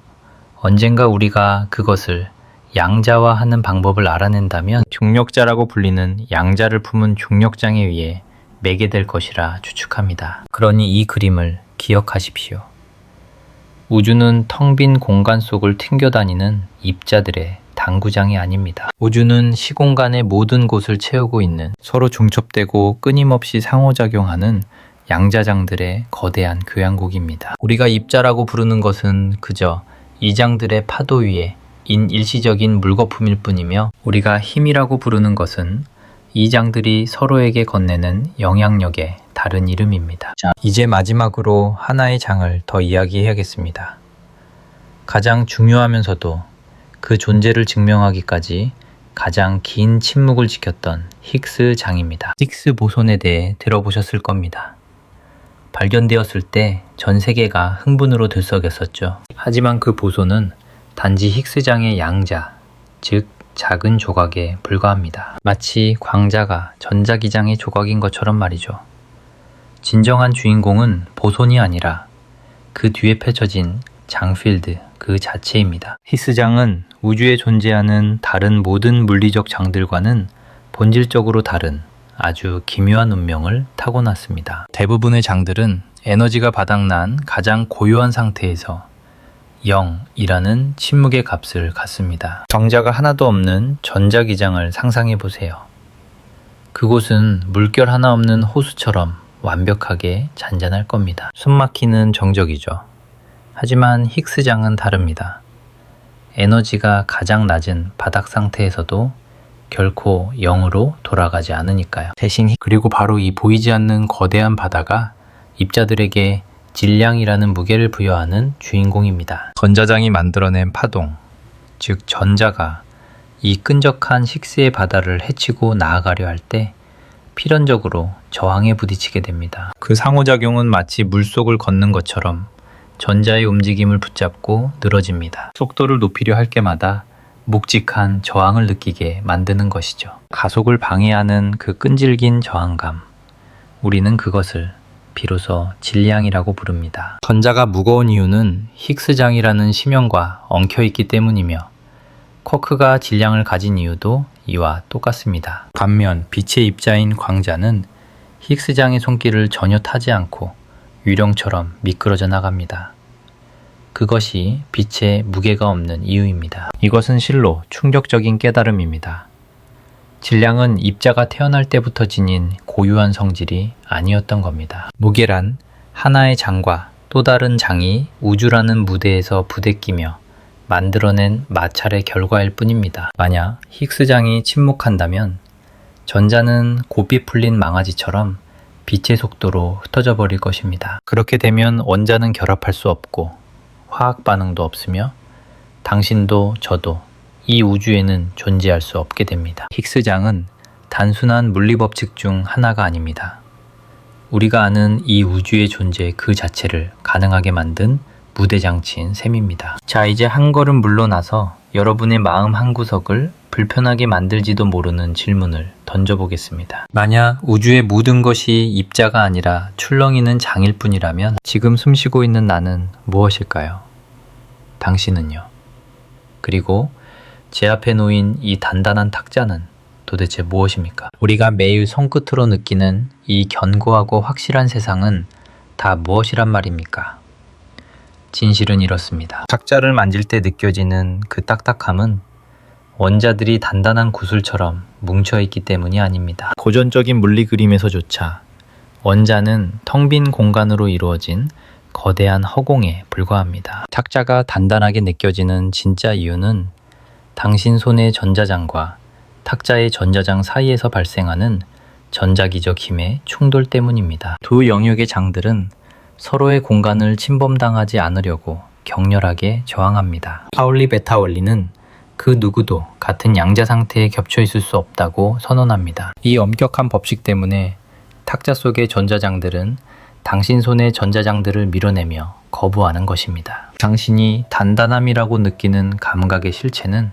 언젠가 우리가 그것을 양자화하는 방법을 알아낸다면 중력자라고 불리는 양자를 품은 중력장에 의해 매게 될 것이라 추측합니다. 그러니 이 그림을 기억하십시오. 우주는 텅 빈 공간 속을 튕겨다니는 입자들의 당구장이 아닙니다. 우주는 시공간의 모든 곳을 채우고 있는 서로 중첩되고 끊임없이 상호작용하는 양자장들의 거대한 교향곡입니다. 우리가 입자라고 부르는 것은 그저 이 장들의 파도 위에 인 일시적인 물거품일 뿐이며, 우리가 힘이라고 부르는 것은 이 장들이 서로에게 건네는 영향력의 다른 이름입니다. 자, 이제 마지막으로 하나의 장을 더 이야기해야겠습니다. 가장 중요하면서도 그 존재를 증명하기까지 가장 긴 침묵을 지켰던 히그스 장입니다. 히그스 보손에 대해 들어보셨을 겁니다. 발견되었을 때 전 세계가 흥분으로 들썩였었죠. 하지만 그 보손은 단지 히그스장의 양자, 즉 작은 조각에 불과합니다. 마치 광자가 전자기장의 조각인 것처럼 말이죠. 진정한 주인공은 보손이 아니라 그 뒤에 펼쳐진 장필드 그 자체입니다. 히그스장은 우주에 존재하는 다른 모든 물리적 장들과는 본질적으로 다른 아주 기묘한 운명을 타고났습니다. 대부분의 장들은 에너지가 바닥난 가장 고요한 상태에서 0이라는 침묵의 값을 갖습니다. 광자가 하나도 없는 전자기장을 상상해 보세요. 그곳은 물결 하나 없는 호수처럼 완벽하게 잔잔할 겁니다. 숨막히는 정적이죠. 하지만 히그스장은 다릅니다. 에너지가 가장 낮은 바닥 상태에서도 결코 0으로 돌아가지 않으니까요. 대신 그리고 바로 이 보이지 않는 거대한 바다가 입자들에게 질량이라는 무게를 부여하는 주인공입니다. 전자장이 만들어낸 파동, 즉 전자가 이 끈적한 히그스의 바다를 헤치고 나아가려 할 때 필연적으로 저항에 부딪히게 됩니다. 그 상호작용은 마치 물속을 걷는 것처럼 전자의 움직임을 붙잡고 늘어집니다. 속도를 높이려 할 때마다 묵직한 저항을 느끼게 만드는 것이죠. 가속을 방해하는 그 끈질긴 저항감, 우리는 그것을 비로소 질량이라고 부릅니다. 전자가 무거운 이유는 히그스장이라는 심형과 엉켜있기 때문이며, 쿼크가 질량을 가진 이유도 이와 똑같습니다. 반면 빛의 입자인 광자는 히그스장의 손길을 전혀 타지 않고 유령처럼 미끄러져 나갑니다. 그것이 빛의 무게가 없는 이유입니다. 이것은 실로 충격적인 깨달음입니다. 질량은 입자가 태어날 때부터 지닌 고유한 성질이 아니었던 겁니다. 무게란 하나의 장과 또 다른 장이 우주라는 무대에서 부대끼며 만들어낸 마찰의 결과일 뿐입니다. 만약 히그스장이 침묵한다면 전자는 고삐 풀린 망아지처럼 빛의 속도로 흩어져 버릴 것입니다. 그렇게 되면 원자는 결합할 수 없고 화학 반응도 없으며 당신도 저도 이 우주에는 존재할 수 없게 됩니다. 히그스장은 단순한 물리법칙 중 하나가 아닙니다. 우리가 아는 이 우주의 존재 그 자체를 가능하게 만든 무대장치인 셈입니다. 자, 이제 한 걸음 물러나서 여러분의 마음 한구석을 불편하게 만들지도 모르는 질문을 던져보겠습니다. 만약 우주의 모든 것이 입자가 아니라 출렁이는 장일 뿐이라면 지금 숨쉬고 있는 나는 무엇일까요? 당신은요? 그리고 제 앞에 놓인 이 단단한 탁자는 도대체 무엇입니까? 우리가 매일 손끝으로 느끼는 이 견고하고 확실한 세상은 다 무엇이란 말입니까? 진실은 이렇습니다. 탁자를 만질 때 느껴지는 그 딱딱함은 원자들이 단단한 구슬처럼 뭉쳐있기 때문이 아닙니다. 고전적인 물리 그림에서조차 원자는 텅 빈 공간으로 이루어진 거대한 허공에 불과합니다. 탁자가 단단하게 느껴지는 진짜 이유는 당신 손의 전자장과 탁자의 전자장 사이에서 발생하는 전자기적 힘의 충돌 때문입니다. 두 영역의 장들은 서로의 공간을 침범당하지 않으려고 격렬하게 저항합니다. 파울리 베타 원리는 그 누구도 같은 양자 상태에 겹쳐 있을 수 없다고 선언합니다. 이 엄격한 법칙 때문에 탁자 속의 전자장들은 당신 손의 전자장들을 밀어내며 거부하는 것입니다. 당신이 단단함이라고 느끼는 감각의 실체는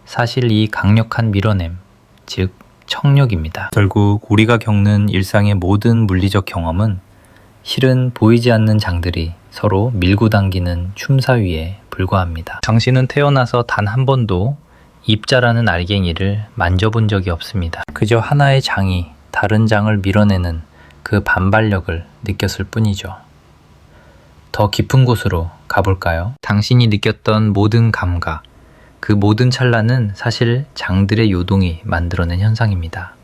사실 이 강력한 밀어냄, 즉 청력입니다. 결국 우리가 겪는 일상의 모든 물리적 경험은 실은 보이지 않는 장들이 서로 밀고 당기는 춤사위에 불과합니다. 당신은 태어나서 단 한 번도 입자라는 알갱이를 만져본 적이 없습니다. 그저 하나의 장이 다른 장을 밀어내는 그 반발력을 느꼈을 뿐이죠. 더 깊은 곳으로 가볼까요? 당신이 느꼈던 모든 감각, 그 모든 찰나는 사실 장들의 요동이 만들어낸 현상입니다.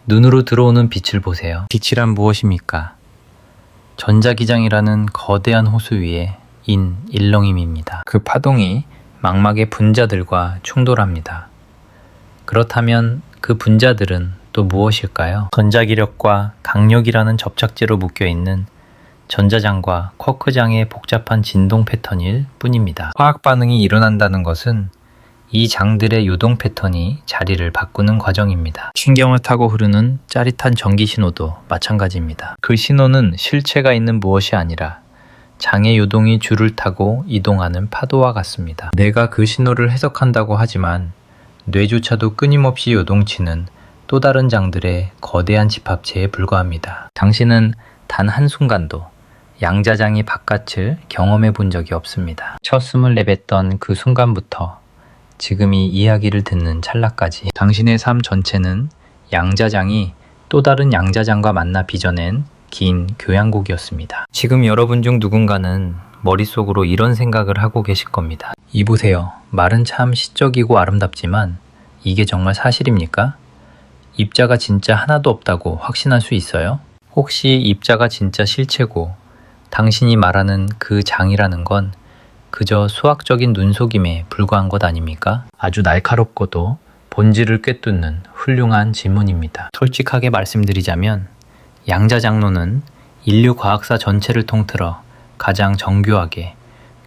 눈으로 들어오는 빛을 보세요. 빛이란 무엇입니까? 전자기장이라는 거대한 호수 위에 일렁임입니다. 그 파동이 망막의 분자들과 충돌합니다. 그렇다면 그 분자들은 또 무엇일까요? 전자기력과 강력이라는 접착제로 묶여있는 전자장과 쿼크장의 복잡한 진동 패턴일 뿐입니다. 화학 반응이 일어난다는 것은 이 장들의 요동 패턴이 자리를 바꾸는 과정입니다. 신경을 타고 흐르는 짜릿한 전기 신호도 마찬가지입니다. 그 신호는 실체가 있는 무엇이 아니라 장의 요동이 줄을 타고 이동하는 파도와 같습니다. 내가 그 신호를 해석한다고 하지만 뇌조차도 끊임없이 요동치는 또 다른 장들의 거대한 집합체에 불과합니다. 당신은 단 한순간도 양자장이 바깥을 경험해 본 적이 없습니다. 첫 숨을 내뱉던 그 순간부터 지금 이 이야기를 듣는 찰나까지 당신의 삶 전체는 양자장이 또 다른 양자장과 만나 빚어낸 긴 교향곡이었습니다. 지금 여러분 중 누군가는 머릿속으로 이런 생각을 하고 계실 겁니다. 이보세요. 말은 참 시적이고 아름답지만 이게 정말 사실입니까? 입자가 진짜 하나도 없다고 확신할 수 있어요? 혹시 입자가 진짜 실체고 당신이 말하는 그 장이라는 건 그저 수학적인 눈속임에 불과한 것 아닙니까? 아주 날카롭고도 본질을 꿰뚫는 훌륭한 질문입니다. 솔직하게 말씀드리자면 양자장로는 인류 과학사 전체를 통틀어 가장 정교하게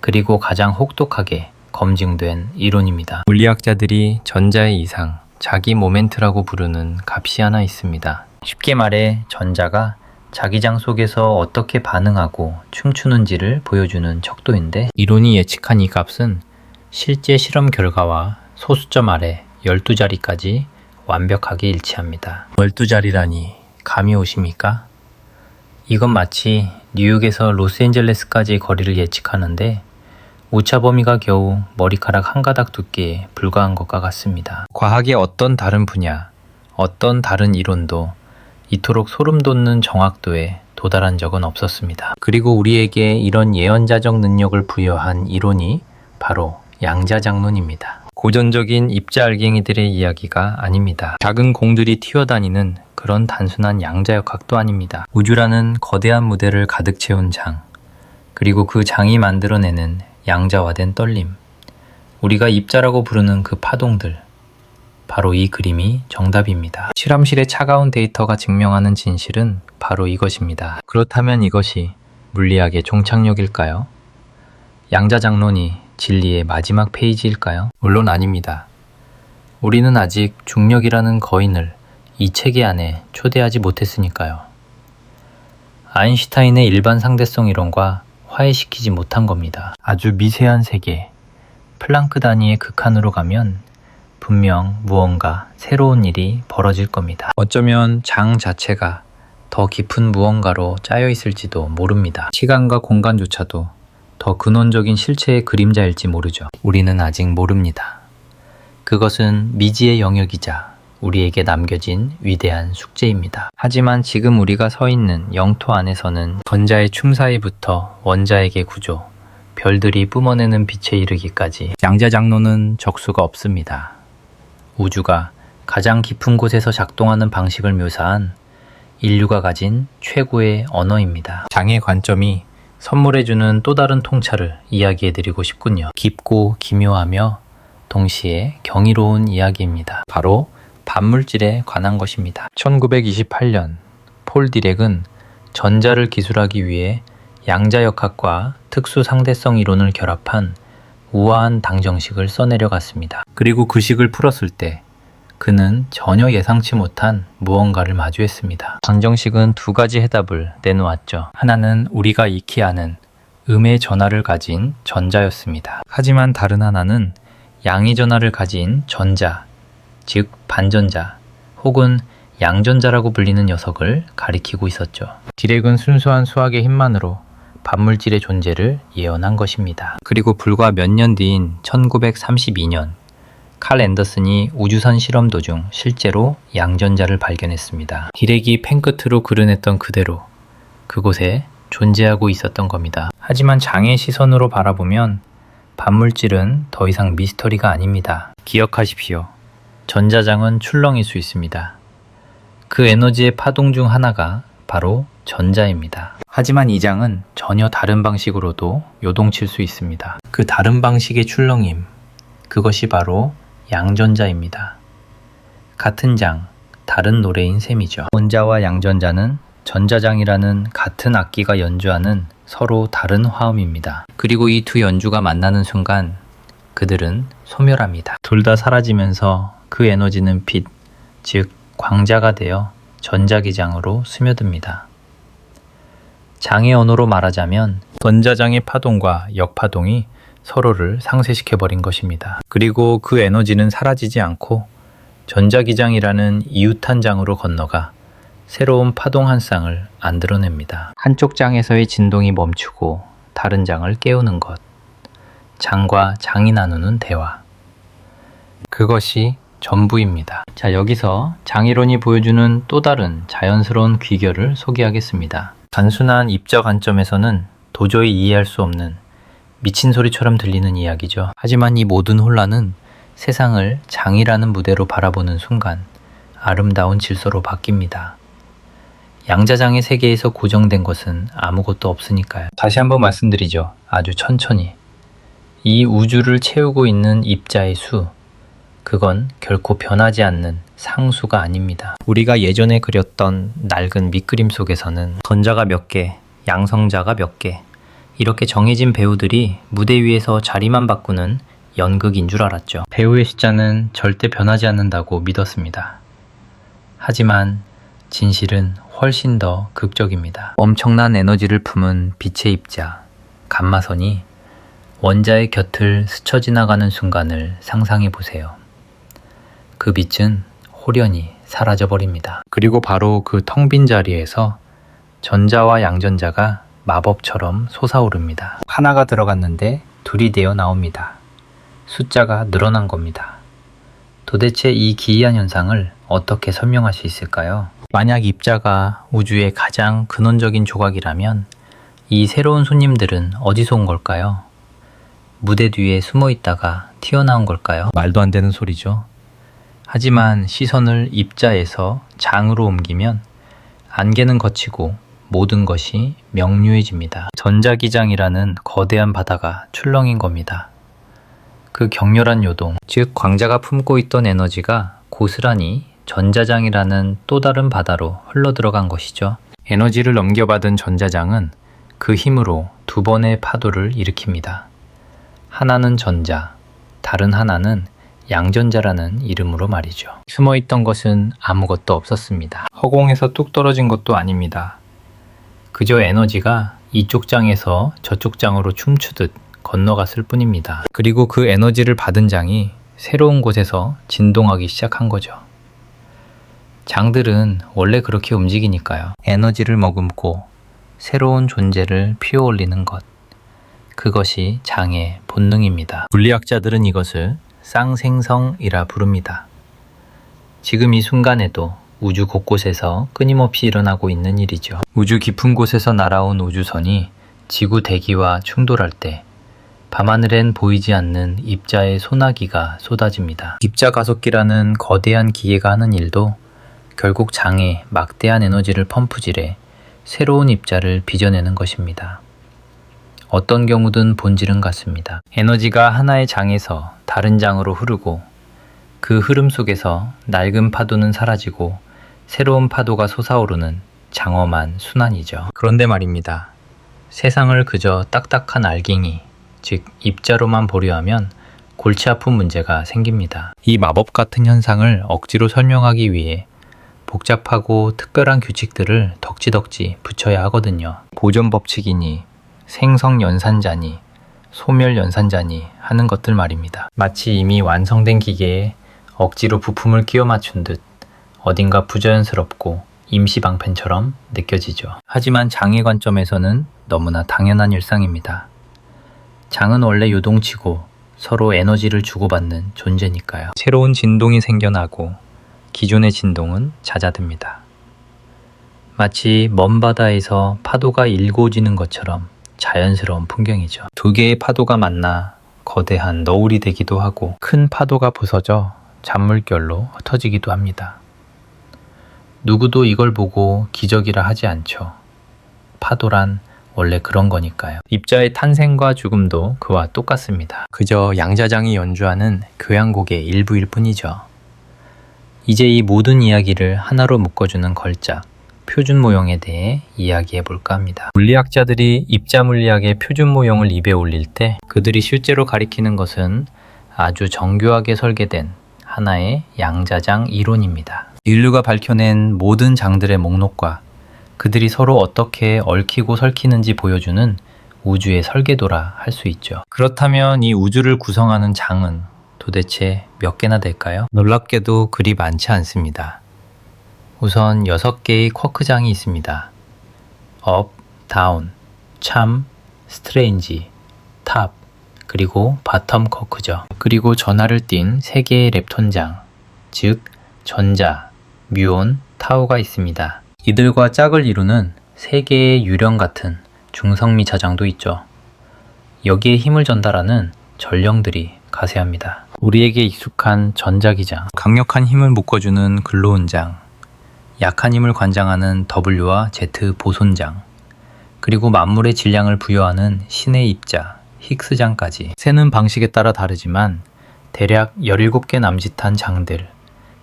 그리고 가장 혹독하게 검증된 이론입니다. 물리학자들이 전자의 이상, 자기 모멘트라고 부르는 값이 하나 있습니다. 쉽게 말해 전자가 자기장 속에서 어떻게 반응하고 춤추는지를 보여주는 척도인데 이론이 예측한 이 값은 실제 실험 결과와 소수점 아래 12자리까지 완벽하게 일치합니다. 12자리라니 감이 오십니까? 이건 마치 뉴욕에서 로스앤젤레스까지의 거리를 예측하는데 오차 범위가 겨우 머리카락 한 가닥 두께에 불과한 것과 같습니다. 과학의 어떤 다른 분야, 어떤 다른 이론도 이토록 소름 돋는 정확도에 도달한 적은 없었습니다. 그리고 우리에게 이런 예언자적 능력을 부여한 이론이 바로 양자장론입니다. 고전적인 입자 알갱이들의 이야기가 아닙니다. 작은 공들이 튀어다니는 그런 단순한 양자역학도 아닙니다. 우주라는 거대한 무대를 가득 채운 장, 그리고 그 장이 만들어내는 양자화된 떨림, 우리가 입자라고 부르는 그 파동들, 바로 이 그림이 정답입니다. 실험실의 차가운 데이터가 증명하는 진실은 바로 이것입니다. 그렇다면 이것이 물리학의 종착역일까요? 양자장론이 진리의 마지막 페이지일까요? 물론 아닙니다. 우리는 아직 중력이라는 거인을 이 체계 안에 초대하지 못했으니까요. 아인슈타인의 일반 상대성 이론과 화해시키지 못한 겁니다. 아주 미세한 세계, 플랑크 단위의 극한으로 가면 분명 무언가 새로운 일이 벌어질 겁니다. 어쩌면 장 자체가 더 깊은 무언가로 짜여 있을지도 모릅니다. 시간과 공간조차도 더 근원적인 실체의 그림자일지 모르죠. 우리는 아직 모릅니다. 그것은 미지의 영역이자 우리에게 남겨진 위대한 숙제입니다. 하지만 지금 우리가 서 있는 영토 안에서는 전자의 춤사위부터 원자에게 구조, 별들이 뿜어내는 빛에 이르기까지 양자장로는 적수가 없습니다. 우주가 가장 깊은 곳에서 작동하는 방식을 묘사한 인류가 가진 최고의 언어입니다. 장의 관점이 선물해주는 또 다른 통찰을 이야기해드리고 싶군요. 깊고 기묘하며 동시에 경이로운 이야기입니다. 바로 반물질에 관한 것입니다. 1928년 폴 디렉은 전자를 기술하기 위해 양자역학과 특수상대성 이론을 결합한 우아한 당정식을 써내려갔습니다. 그리고 그 식을 풀었을 때 그는 전혀 예상치 못한 무언가를 마주했습니다. 당정식은 두 가지 해답을 내놓았죠. 하나는 우리가 익히 아는 음의 전하를 가진 전자였습니다. 하지만 다른 하나는 양의 전하를 가진 전자, 즉 반전자 혹은 양전자라고 불리는 녀석을 가리키고 있었죠. 디렉은 순수한 수학의 힘만으로 반물질의 존재를 예언한 것입니다. 그리고 불과 몇 년 뒤인 1932년 칼 앤더슨이 우주선 실험 도중 실제로 양전자를 발견했습니다. 디렉이 펜끝으로 그려냈던 그대로 그곳에 존재하고 있었던 겁니다. 하지만 장의 시선으로 바라보면 반물질은 더 이상 미스터리가 아닙니다. 기억하십시오. 전자장은 출렁일 수 있습니다. 그 에너지의 파동 중 하나가 바로 전자입니다. 하지만 이 장은 전혀 다른 방식으로도 요동칠 수 있습니다. 그 다른 방식의 출렁임, 그것이 바로 양전자입니다. 같은 장, 다른 노래인 셈이죠. 원자와 양전자는 전자장이라는 같은 악기가 연주하는 서로 다른 화음입니다. 그리고 이 두 연주가 만나는 순간 그들은 소멸합니다. 둘 다 사라지면서 그 에너지는 빛, 즉 광자가 되어 전자기장으로 스며듭니다. 장의 언어로 말하자면 전자장의 파동과 역파동이 서로를 상쇄시켜버린 것입니다. 그리고 그 에너지는 사라지지 않고 전자기장이라는 이웃한 장으로 건너가 새로운 파동 한 쌍을 만들어냅니다. 한쪽 장에서의 진동이 멈추고 다른 장을 깨우는 것. 장과 장이 나누는 대화. 그것이 전부입니다. 자, 여기서 장이론이 보여주는 또 다른 자연스러운 귀결을 소개하겠습니다. 단순한 입자 관점에서는 도저히 이해할 수 없는 미친 소리처럼 들리는 이야기죠. 하지만 이 모든 혼란은 세상을 장이라는 무대로 바라보는 순간 아름다운 질서로 바뀝니다. 양자장의 세계에서 고정된 것은 아무것도 없으니까요. 다시 한번 말씀드리죠. 아주 천천히. 이 우주를 채우고 있는 입자의 수, 그건 결코 변하지 않는 상수가 아닙니다. 우리가 예전에 그렸던 낡은 밑그림 속에서는 전자가 몇 개, 양성자가 몇 개, 이렇게 정해진 배우들이 무대 위에서 자리만 바꾸는 연극인 줄 알았죠. 배우의 숫자는 절대 변하지 않는다고 믿었습니다. 하지만 진실은 훨씬 더 극적입니다. 엄청난 에너지를 품은 빛의 입자, 감마선이 원자의 곁을 스쳐 지나가는 순간을 상상해 보세요. 그 빛은 호련히 사라져버립니다. 그리고 바로 그 텅 빈 자리에서 전자와 양전자가 마법처럼 솟아오릅니다. 하나가 들어갔는데 둘이 되어 나옵니다. 숫자가 늘어난 겁니다. 도대체 이 기이한 현상을 어떻게 설명할 수 있을까요? 만약 입자가 우주의 가장 근원적인 조각이라면 이 새로운 손님들은 어디서 온 걸까요? 무대 뒤에 숨어 있다가 튀어나온 걸까요? 말도 안 되는 소리죠. 하지만 시선을 입자에서 장으로 옮기면 안개는 걷히고 모든 것이 명료해집니다. 전자기장이라는 거대한 바다가 출렁인 겁니다. 그 격렬한 요동, 즉 광자가 품고 있던 에너지가 고스란히 전자장이라는 또 다른 바다로 흘러들어간 것이죠. 에너지를 넘겨받은 전자장은 그 힘으로 두 번의 파도를 일으킵니다. 하나는 전자, 다른 하나는 양전자라는 이름으로 말이죠. 숨어있던 것은 아무것도 없었습니다. 허공에서 뚝 떨어진 것도 아닙니다. 그저 에너지가 이쪽 장에서 저쪽 장으로 춤추듯 건너갔을 뿐입니다. 그리고 그 에너지를 받은 장이 새로운 곳에서 진동하기 시작한 거죠. 장들은 원래 그렇게 움직이니까요. 에너지를 머금고 새로운 존재를 피어올리는 것. 그것이 장의 본능입니다. 물리학자들은 이것을 쌍생성이라 부릅니다. 지금 이 순간에도 우주 곳곳에서 끊임없이 일어나고 있는 일이죠. 우주 깊은 곳에서 날아온 우주선이 지구 대기와 충돌할 때 밤하늘엔 보이지 않는 입자의 소나기가 쏟아집니다. 입자 가속기라는 거대한 기계가 하는 일도 결국 장에 막대한 에너지를 펌프질해 새로운 입자를 빚어내는 것입니다. 어떤 경우든 본질은 같습니다. 에너지가 하나의 장에서 다른 장으로 흐르고 그 흐름 속에서 낡은 파도는 사라지고 새로운 파도가 솟아오르는 장엄한 순환이죠. 그런데 말입니다. 세상을 그저 딱딱한 알갱이, 즉 입자로만 보려 하면 골치 아픈 문제가 생깁니다. 이 마법 같은 현상을 억지로 설명하기 위해 복잡하고 특별한 규칙들을 덕지덕지 붙여야 하거든요. 보존 법칙이니 생성 연산자니 소멸 연산자니 하는 것들 말입니다. 마치 이미 완성된 기계에 억지로 부품을 끼워 맞춘 듯 어딘가 부자연스럽고 임시 방편처럼 느껴지죠. 하지만 장의 관점에서는 너무나 당연한 일상입니다. 장은 원래 요동치고 서로 에너지를 주고받는 존재니까요. 새로운 진동이 생겨나고 기존의 진동은 잦아듭니다. 마치 먼 바다에서 파도가 일고지는 것처럼 자연스러운 풍경이죠. 두 개의 파도가 만나 거대한 너울이 되기도 하고 큰 파도가 부서져 잔물결로 흩어지기도 합니다. 누구도 이걸 보고 기적이라 하지 않죠. 파도란 원래 그런 거니까요. 입자의 탄생과 죽음도 그와 똑같습니다. 그저 양자장이 연주하는 교향곡의 일부일 뿐이죠. 이제 이 모든 이야기를 하나로 묶어주는 걸작, 표준 모형에 대해 이야기해 볼까 합니다. 물리학자들이 입자 물리학의 표준 모형을 입에 올릴 때 그들이 실제로 가리키는 것은 아주 정교하게 설계된 하나의 양자장 이론입니다. 인류가 밝혀낸 모든 장들의 목록과 그들이 서로 어떻게 얽히고 설키는지 보여주는 우주의 설계도라 할 수 있죠. 그렇다면 이 우주를 구성하는 장은 도대체 몇 개나 될까요? 놀랍게도 그리 많지 않습니다. 우선 6개의 쿼크장이 있습니다. 업, 다운, 참, 스트레인지, 탑, 그리고 바텀 쿼크죠. 그리고 전하를 띤 3개의 렙톤장, 즉 전자, 뮤온, 타우가 있습니다. 이들과 짝을 이루는 3개의 유령 같은 중성미 자장도 있죠. 여기에 힘을 전달하는 전령들이 가세합니다. 우리에게 익숙한 전자기장, 강력한 힘을 묶어주는 글로온장, 약한 힘을 관장하는 W와 Z 보손장, 그리고 만물의 질량을 부여하는 신의 입자, 힉스장까지. 세는 방식에 따라 다르지만 대략 17개 남짓한 장들,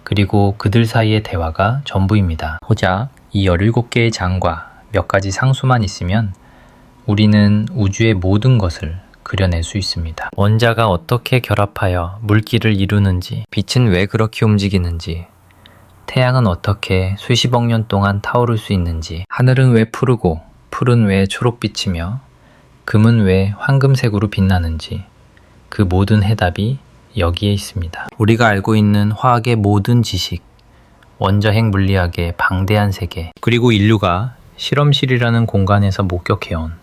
그리고 그들 사이의 대화가 전부입니다. 고작 이 17개의 장과 몇 가지 상수만 있으면 우리는 우주의 모든 것을 그려낼 수 있습니다. 원자가 어떻게 결합하여 물기를 이루는지, 빛은 왜 그렇게 움직이는지, 태양은 어떻게 수십억 년 동안 타오를 수 있는지, 하늘은 왜 푸르고 풀은 왜 초록빛이며 금은 왜 황금색으로 빛나는지, 그 모든 해답이 여기에 있습니다. 우리가 알고 있는 화학의 모든 지식, 원자핵 물리학의 방대한 세계, 그리고 인류가 실험실이라는 공간에서 목격해온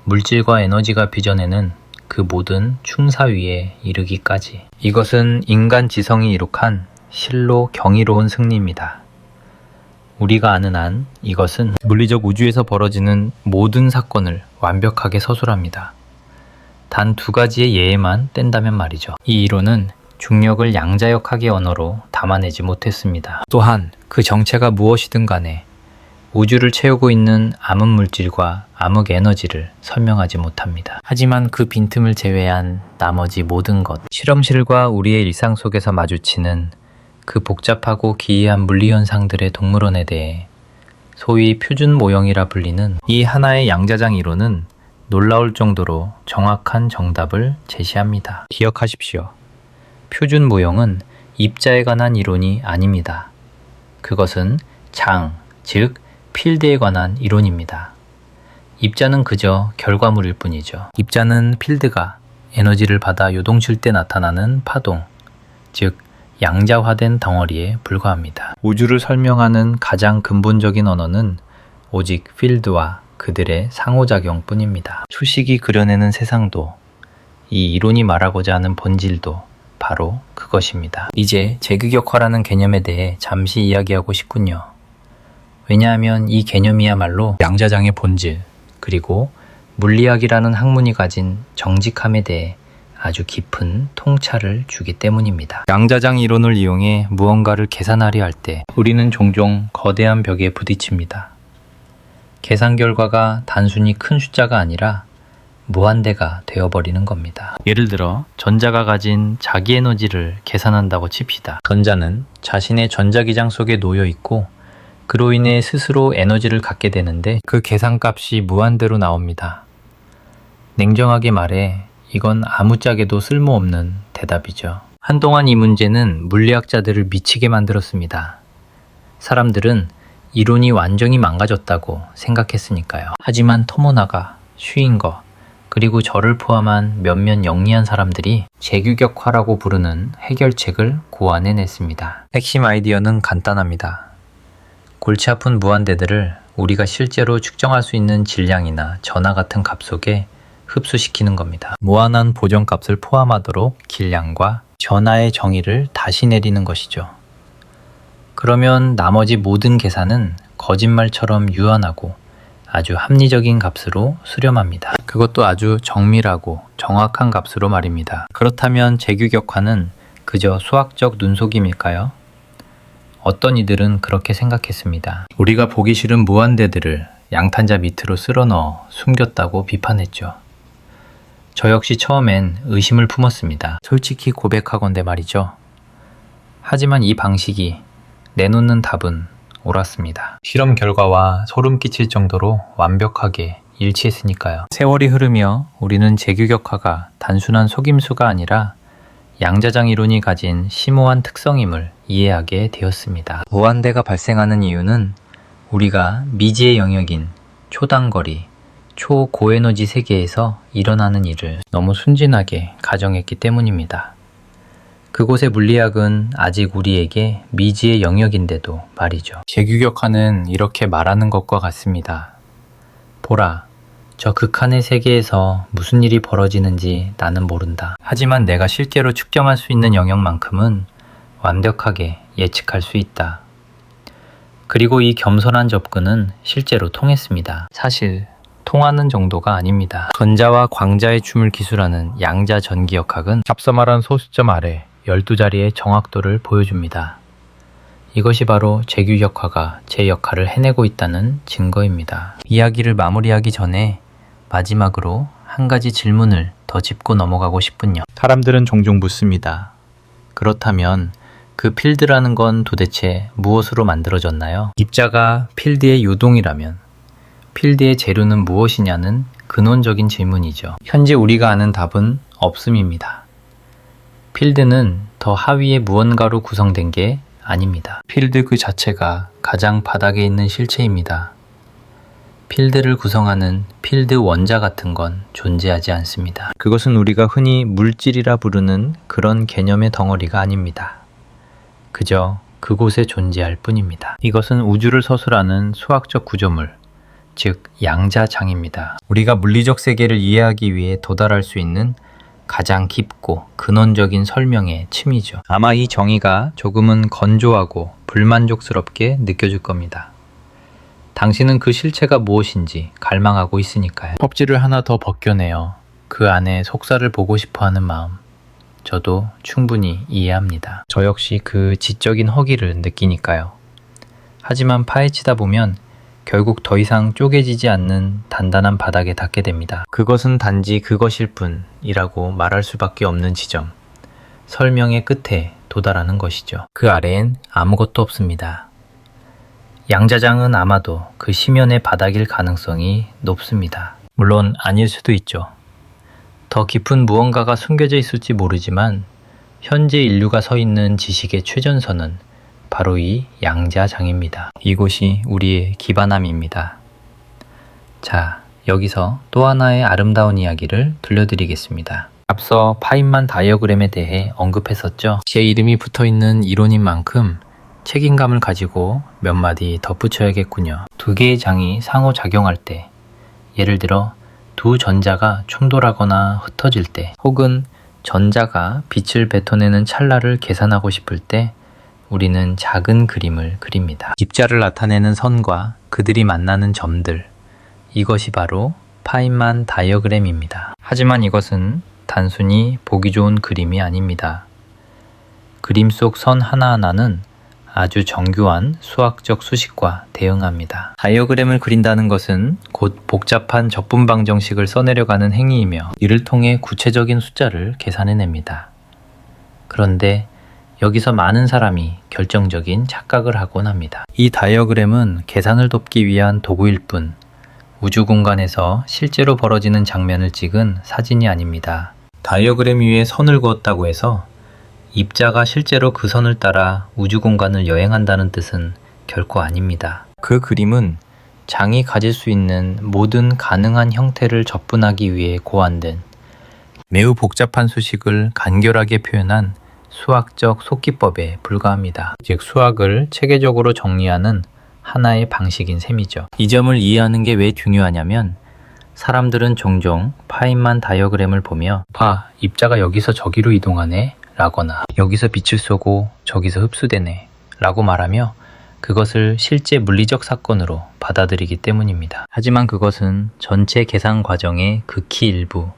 물질과 에너지가 빚어내는 그 모든 충사위에 이르기까지. 이것은 인간 지성이 이룩한 실로 경이로운 승리입니다. 우리가 아는 한 이것은 물리적 우주에서 벌어지는 모든 사건을 완벽하게 서술합니다. 단 2가지의 예에만 뗀다면 말이죠. 이 이론은 중력을 양자역학의 언어로 담아내지 못했습니다. 또한 그 정체가 무엇이든 간에 우주를 채우고 있는 암흑 물질과 암흑 에너지를 설명하지 못합니다. 하지만 그 빈틈을 제외한 나머지 모든 것, 실험실과 우리의 일상 속에서 마주치는 그 복잡하고 기이한 물리현상들의 동물원에 대해 소위 표준 모형이라 불리는 이 하나의 양자장 이론은 놀라울 정도로 정확한 정답을 제시합니다. 기억하십시오. 표준 모형은 입자에 관한 이론이 아닙니다. 그것은 장, 즉 필드에 관한 이론입니다. 입자는 그저 결과물일 뿐이죠. 입자는 필드가 에너지를 받아 요동칠 때 나타나는 파동, 즉 양자화된 덩어리에 불과합니다. 우주를 설명하는 가장 근본적인 언어는 오직 필드와 그들의 상호작용뿐입니다. 수식이 그려내는 세상도, 이 이론이 말하고자 하는 본질도 바로 그것입니다. 이제 제규격화라는 개념에 대해 잠시 이야기하고 싶군요. 왜냐하면 이 개념이야말로 양자장의 본질, 그리고 물리학이라는 학문이 가진 정직함에 대해 아주 깊은 통찰을 주기 때문입니다. 양자장 이론을 이용해 무언가를 계산하려 할 때 우리는 종종 거대한 벽에 부딪힙니다. 계산 결과가 단순히 큰 숫자가 아니라 무한대가 되어버리는 겁니다. 예를 들어 전자가 가진 자기 에너지를 계산한다고 칩시다. 전자는 자신의 전자기장 속에 놓여 있고 그로 인해 스스로 에너지를 갖게 되는데 그 계산값이 무한대로 나옵니다. 냉정하게 말해 이건 아무짝에도 쓸모없는 대답이죠. 한동안 이 문제는 물리학자들을 미치게 만들었습니다. 사람들은 이론이 완전히 망가졌다고 생각했으니까요. 하지만 터모나가, 슈잉거, 그리고 저를 포함한 몇몇 영리한 사람들이 제규격화라고 부르는 해결책을 고안해냈습니다. 핵심 아이디어는 간단합니다. 골치 아픈 무한대들을 우리가 실제로 측정할 수 있는 질량이나 전하 같은 값 속에 흡수시키는 겁니다. 무한한 보정값을 포함하도록 질량과 전하의 정의를 다시 내리는 것이죠. 그러면 나머지 모든 계산은 거짓말처럼 유한하고 아주 합리적인 값으로 수렴합니다. 그것도 아주 정밀하고 정확한 값으로 말입니다. 그렇다면 제규격화는 그저 수학적 눈속임일까요? 어떤 이들은 그렇게 생각했습니다. 우리가 보기 싫은 무한대들을 양탄자 밑으로 쓸어넣어 숨겼다고 비판했죠. 저 역시 처음엔 의심을 품었습니다. 솔직히 고백하건대 말이죠. 하지만 이 방식이 내놓는 답은 옳았습니다. 실험 결과와 소름 끼칠 정도로 완벽하게 일치했으니까요. 세월이 흐르며 우리는 제규격화가 단순한 속임수가 아니라 양자장 이론이 가진 심오한 특성임을 이해하게 되었습니다. 무한대가 발생하는 이유는 우리가 미지의 영역인 초단거리, 초고에너지 세계에서 일어나는 일을 너무 순진하게 가정했기 때문입니다. 그곳의 물리학은 아직 우리에게 미지의 영역인데도 말이죠. 제규격화는 이렇게 말하는 것과 같습니다. 보라, 저 극한의 세계에서 무슨 일이 벌어지는지 나는 모른다. 하지만 내가 실제로 측정할 수 있는 영역만큼은 완벽하게 예측할 수 있다. 그리고 이 겸손한 접근은 실제로 통했습니다. 사실 통하는 정도가 아닙니다. 전자와 광자의 춤을 기술하는 양자 전기역학은 앞서 말한 소수점 아래 12자리의 정확도를 보여줍니다. 이것이 바로 제규격화가 제 역할을 해내고 있다는 증거입니다. 이야기를 마무리하기 전에 마지막으로 한 가지 질문을 더 짚고 넘어가고 싶군요. 사람들은 종종 묻습니다. 그렇다면 그 필드라는 건 도대체 무엇으로 만들어졌나요? 입자가 필드의 요동이라면 필드의 재료는 무엇이냐는 근원적인 질문이죠. 현재 우리가 아는 답은 없음입니다. 필드는 더 하위의 무언가로 구성된 게 아닙니다. 필드 그 자체가 가장 바닥에 있는 실체입니다. 필드를 구성하는 필드 원자 같은 건 존재하지 않습니다. 그것은 우리가 흔히 물질이라 부르는 그런 개념의 덩어리가 아닙니다. 그저 그곳에 존재할 뿐입니다. 이것은 우주를 서술하는 수학적 구조물, 즉 양자장입니다. 우리가 물리적 세계를 이해하기 위해 도달할 수 있는 가장 깊고 근원적인 설명의 침이죠. 아마 이 정의가 조금은 건조하고 불만족스럽게 느껴질 겁니다. 당신은 그 실체가 무엇인지 갈망하고 있으니까요. 껍질을 하나 더 벗겨내어 그 안에 속살을 보고 싶어하는 마음, 저도 충분히 이해합니다. 저 역시 그 지적인 허기를 느끼니까요. 하지만 파헤치다 보면 결국 더 이상 쪼개지지 않는 단단한 바닥에 닿게 됩니다. 그것은 단지 그것일 뿐이라고 말할 수밖에 없는 지점, 설명의 끝에 도달하는 것이죠. 그 아래엔 아무것도 없습니다. 양자장은 아마도 그 심연의 바닥일 가능성이 높습니다. 물론 아닐 수도 있죠. 더 깊은 무언가가 숨겨져 있을지 모르지만 현재 인류가 서 있는 지식의 최전선은 바로 이 양자장입니다. 이곳이 우리의 기반함입니다. 자, 여기서 또 하나의 아름다운 이야기를 들려드리겠습니다. 앞서 파인만 다이어그램에 대해 언급했었죠. 제 이름이 붙어있는 이론인 만큼 책임감을 가지고 몇 마디 덧붙여야겠군요. 두 개의 장이 상호작용할 때, 예를 들어 두 전자가 충돌하거나 흩어질 때, 혹은 전자가 빛을 뱉어내는 찰나를 계산하고 싶을 때 우리는 작은 그림을 그립니다. 입자를 나타내는 선과 그들이 만나는 점들, 이것이 바로 파인만 다이어그램입니다. 하지만 이것은 단순히 보기 좋은 그림이 아닙니다. 그림 속 선 하나하나는 아주 정교한 수학적 수식과 대응합니다. 다이어그램을 그린다는 것은 곧 복잡한 적분방 정식을 써내려가는 행위이며 이를 통해 구체적인 숫자를 계산해냅니다. 그런데 여기서 많은 사람이 결정적인 착각을 하곤 합니다. 이 다이어그램은 계산을 돕기 위한 도구일 뿐 우주 공간에서 실제로 벌어지는 장면을 찍은 사진이 아닙니다. 다이어그램 위에 선을 그었다고 해서 입자가 실제로 그 선을 따라 우주 공간을 여행한다는 뜻은 결코 아닙니다. 그 그림은 장이 가질 수 있는 모든 가능한 형태를 접분하기 위해 고안된 매우 복잡한 수식을 간결하게 표현한 수학적 속기법에 불과합니다. 즉 수학을 체계적으로 정리하는 하나의 방식인 셈이죠. 이 점을 이해하는 게 왜 중요하냐면 사람들은 종종 파인만 다이어그램을 보며 봐, 입자가 여기서 저기로 이동하네 라거나 여기서 빛을 쏘고 저기서 흡수되네 라고 말하며 그것을 실제 물리적 사건으로 받아들이기 때문입니다. 하지만 그것은 전체 계산 과정의 극히 일부,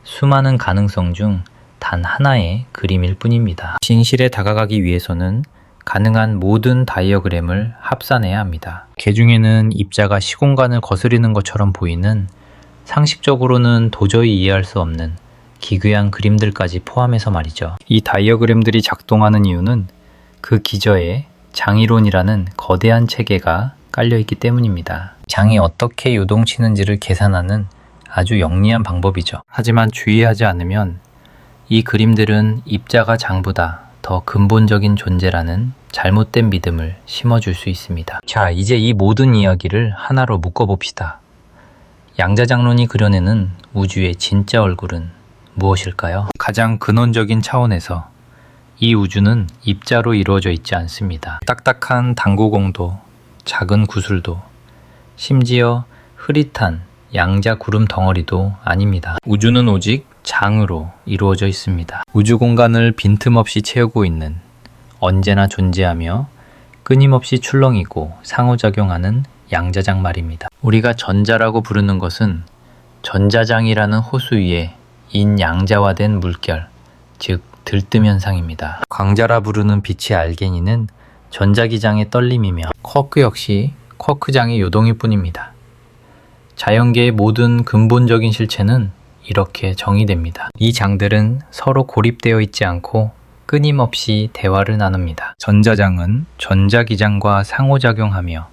수많은 가능성 중 단 하나의 그림일 뿐입니다. 진실에 다가가기 위해서는 가능한 모든 다이어그램을 합산해야 합니다. 그 중에는 입자가 시공간을 거스리는 것처럼 보이는 상식적으로는 도저히 이해할 수 없는 기괴한 그림들까지 포함해서 말이죠. 이 다이어그램들이 작동하는 이유는 그 기저에 장이론이라는 거대한 체계가 깔려있기 때문입니다. 장이 어떻게 요동치는지를 계산하는 아주 영리한 방법이죠. 하지만 주의하지 않으면 이 그림들은 입자가 장보다 더 근본적인 존재라는 잘못된 믿음을 심어줄 수 있습니다. 자, 이제 이 모든 이야기를 하나로 묶어봅시다. 양자장론이 그려내는 우주의 진짜 얼굴은 무엇일까요? 가장 근원적인 차원에서 이 우주는 입자로 이루어져 있지 않습니다. 딱딱한 당구공도, 작은 구슬도, 심지어 흐릿한 양자 구름 덩어리도 아닙니다. 우주는 오직 장으로 이루어져 있습니다. 우주 공간을 빈틈없이 채우고 있는, 언제나 존재하며 끊임없이 출렁이고 상호작용하는 양자장 말입니다. 우리가 전자라고 부르는 것은 전자장이라는 호수 위에 인양자화된 물결, 즉 들뜸현상입니다. 광자라 부르는 빛의 알게닌은 전자기장의 떨림이며 쿼크 역시 쿼크장의 요동일 뿐입니다. 자연계의 모든 근본적인 실체는 이렇게 정의됩니다. 이 장들은 서로 고립되어 있지 않고 끊임없이 대화를 나눕니다. 전자장은 전자기장과 상호작용하며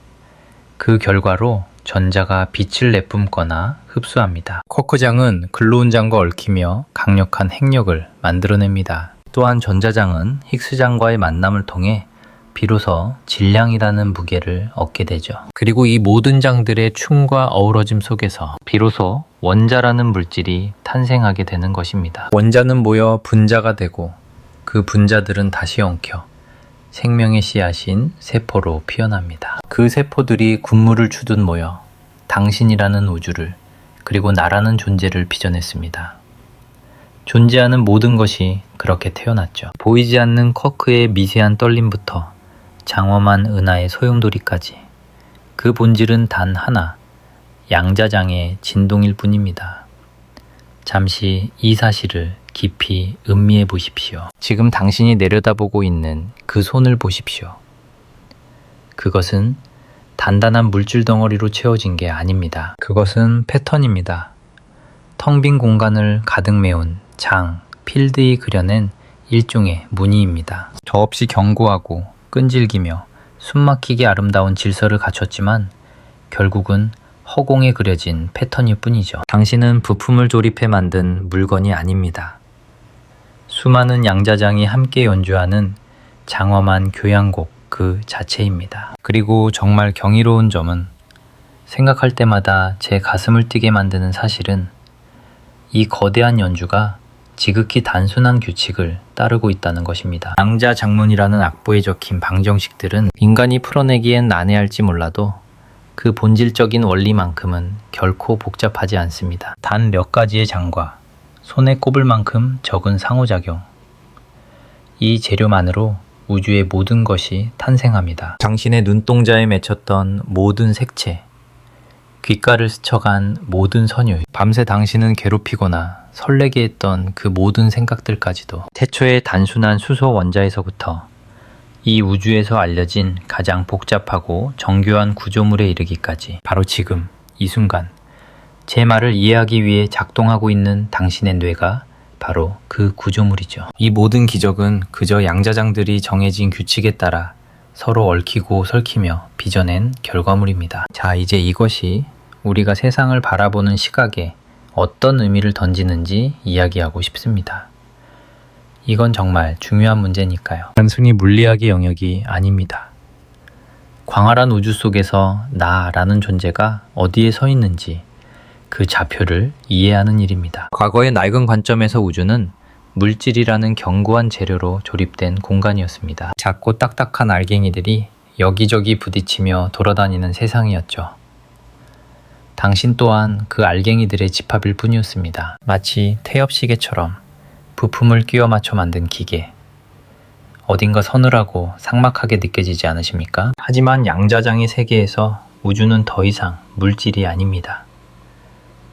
그 결과로 전자가 빛을 내뿜거나 흡수합니다. 쿼크장은 글루온장과 얽히며 강력한 핵력을 만들어냅니다. 또한 전자장은 힉스장과의 만남을 통해 비로소 질량이라는 무게를 얻게 되죠. 그리고 이 모든 장들의 춤과 어우러짐 속에서 비로소 원자라는 물질이 탄생하게 되는 것입니다. 원자는 모여 분자가 되고 그 분자들은 다시 엉켜 생명의 씨앗인 세포로 피어납니다. 그 세포들이 군무를 추듯 모여 당신이라는 우주를 그리고 나라는 존재를 빚어냈습니다. 존재하는 모든 것이 그렇게 태어났죠. 보이지 않는 쿼크의 미세한 떨림부터 장엄한 은하의 소용돌이까지 그 본질은 단 하나, 양자장의 진동일 뿐입니다. 잠시 이 사실을 깊이 음미해 보십시오. 지금 당신이 내려다보고 있는 그 손을 보십시오. 그것은 단단한 물질 덩어리로 채워진 게 아닙니다. 그것은 패턴입니다. 텅 빈 공간을 가득 메운 장, 필드이 그려낸 일종의 무늬입니다. 더없이 견고하고 끈질기며 숨막히게 아름다운 질서를 갖췄지만 결국은 허공에 그려진 패턴일 뿐이죠. 당신은 부품을 조립해 만든 물건이 아닙니다. 수많은 양자장이 함께 연주하는 장엄한 교향곡 그 자체입니다. 그리고 정말 경이로운 점은 생각할 때마다 제 가슴을 뛰게 만드는 사실은 이 거대한 연주가 지극히 단순한 규칙을 따르고 있다는 것입니다. 양자장문이라는 악보에 적힌 방정식들은 인간이 풀어내기엔 난해할지 몰라도 그 본질적인 원리만큼은 결코 복잡하지 않습니다. 단 몇 가지의 장과 손에 꼽을 만큼 적은 상호작용. 이 재료만으로 우주의 모든 것이 탄생합니다. 당신의 눈동자에 맺혔던 모든 색채, 귓가를 스쳐간 모든 선율, 밤새 당신은 괴롭히거나 설레게 했던 그 모든 생각들까지도 태초의 단순한 수소 원자에서부터 이 우주에서 알려진 가장 복잡하고 정교한 구조물에 이르기까지 바로 지금 이 순간 제 말을 이해하기 위해 작동하고 있는 당신의 뇌가 바로 그 구조물이죠. 이 모든 기적은 그저 양자장들이 정해진 규칙에 따라 서로 얽히고 설키며 빚어낸 결과물입니다. 자, 이제 이것이 우리가 세상을 바라보는 시각에 어떤 의미를 던지는지 이야기하고 싶습니다. 이건 정말 중요한 문제니까요. 단순히 물리학의 영역이 아닙니다. 광활한 우주 속에서 나라는 존재가 어디에 서 있는지 그 좌표를 이해하는 일입니다. 과거의 낡은 관점에서 우주는 물질이라는 견고한 재료로 조립된 공간이었습니다. 작고 딱딱한 알갱이들이 여기저기 부딪히며 돌아다니는 세상이었죠. 당신 또한 그 알갱이들의 집합일 뿐이었습니다. 마치 태엽시계처럼 부품을 끼워 맞춰 만든 기계. 어딘가 서늘하고 삭막하게 느껴지지 않으십니까? 하지만 양자장의 세계에서 우주는 더 이상 물질이 아닙니다.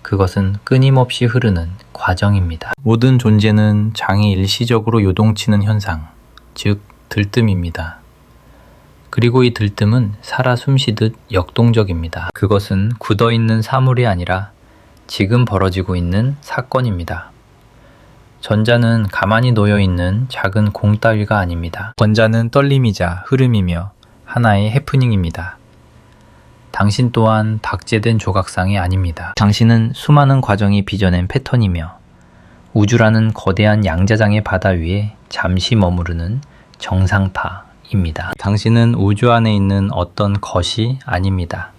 그것은 끊임없이 흐르는 과정입니다. 모든 존재는 장이 일시적으로 요동치는 현상, 즉 들뜸입니다. 그리고 이 들뜸은 살아 숨쉬듯 역동적입니다. 그것은 굳어있는 사물이 아니라 지금 벌어지고 있는 사건입니다. 전자는 가만히 놓여있는 작은 공 따위가 아닙니다. 원자는 떨림이자 흐름이며 하나의 해프닝입니다. 당신 또한 박제된 조각상이 아닙니다. 당신은 수많은 과정이 빚어낸 패턴이며 우주라는 거대한 양자장의 바다 위에 잠시 머무르는 정상파입니다. 당신은 우주 안에 있는 어떤 것이 아닙니다.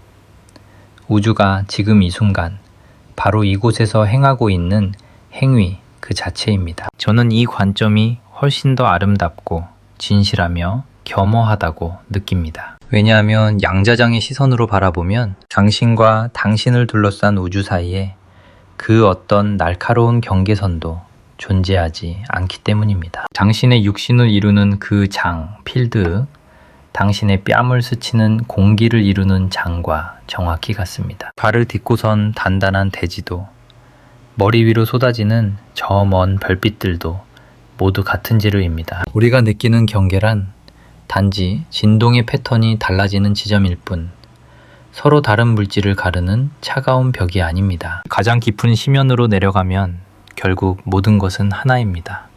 우주가 지금 이 순간 바로 이곳에서 행하고 있는 행위 그 자체입니다. 저는 이 관점이 훨씬 더 아름답고 진실하며 겸허하다고 느낍니다. 왜냐하면 양자장의 시선으로 바라보면 당신과 당신을 둘러싼 우주 사이에 그 어떤 날카로운 경계선도 존재하지 않기 때문입니다. 당신의 육신을 이루는 그 장, 필드, 당신의 뺨을 스치는 공기를 이루는 장과 정확히 같습니다. 발을 딛고선 단단한 대지도, 머리 위로 쏟아지는 저 먼 별빛들도 모두 같은 재료입니다. 우리가 느끼는 경계란 단지 진동의 패턴이 달라지는 지점일 뿐 서로 다른 물질을 가르는 차가운 벽이 아닙니다. 가장 깊은 심연으로 내려가면 결국 모든 것은 하나입니다.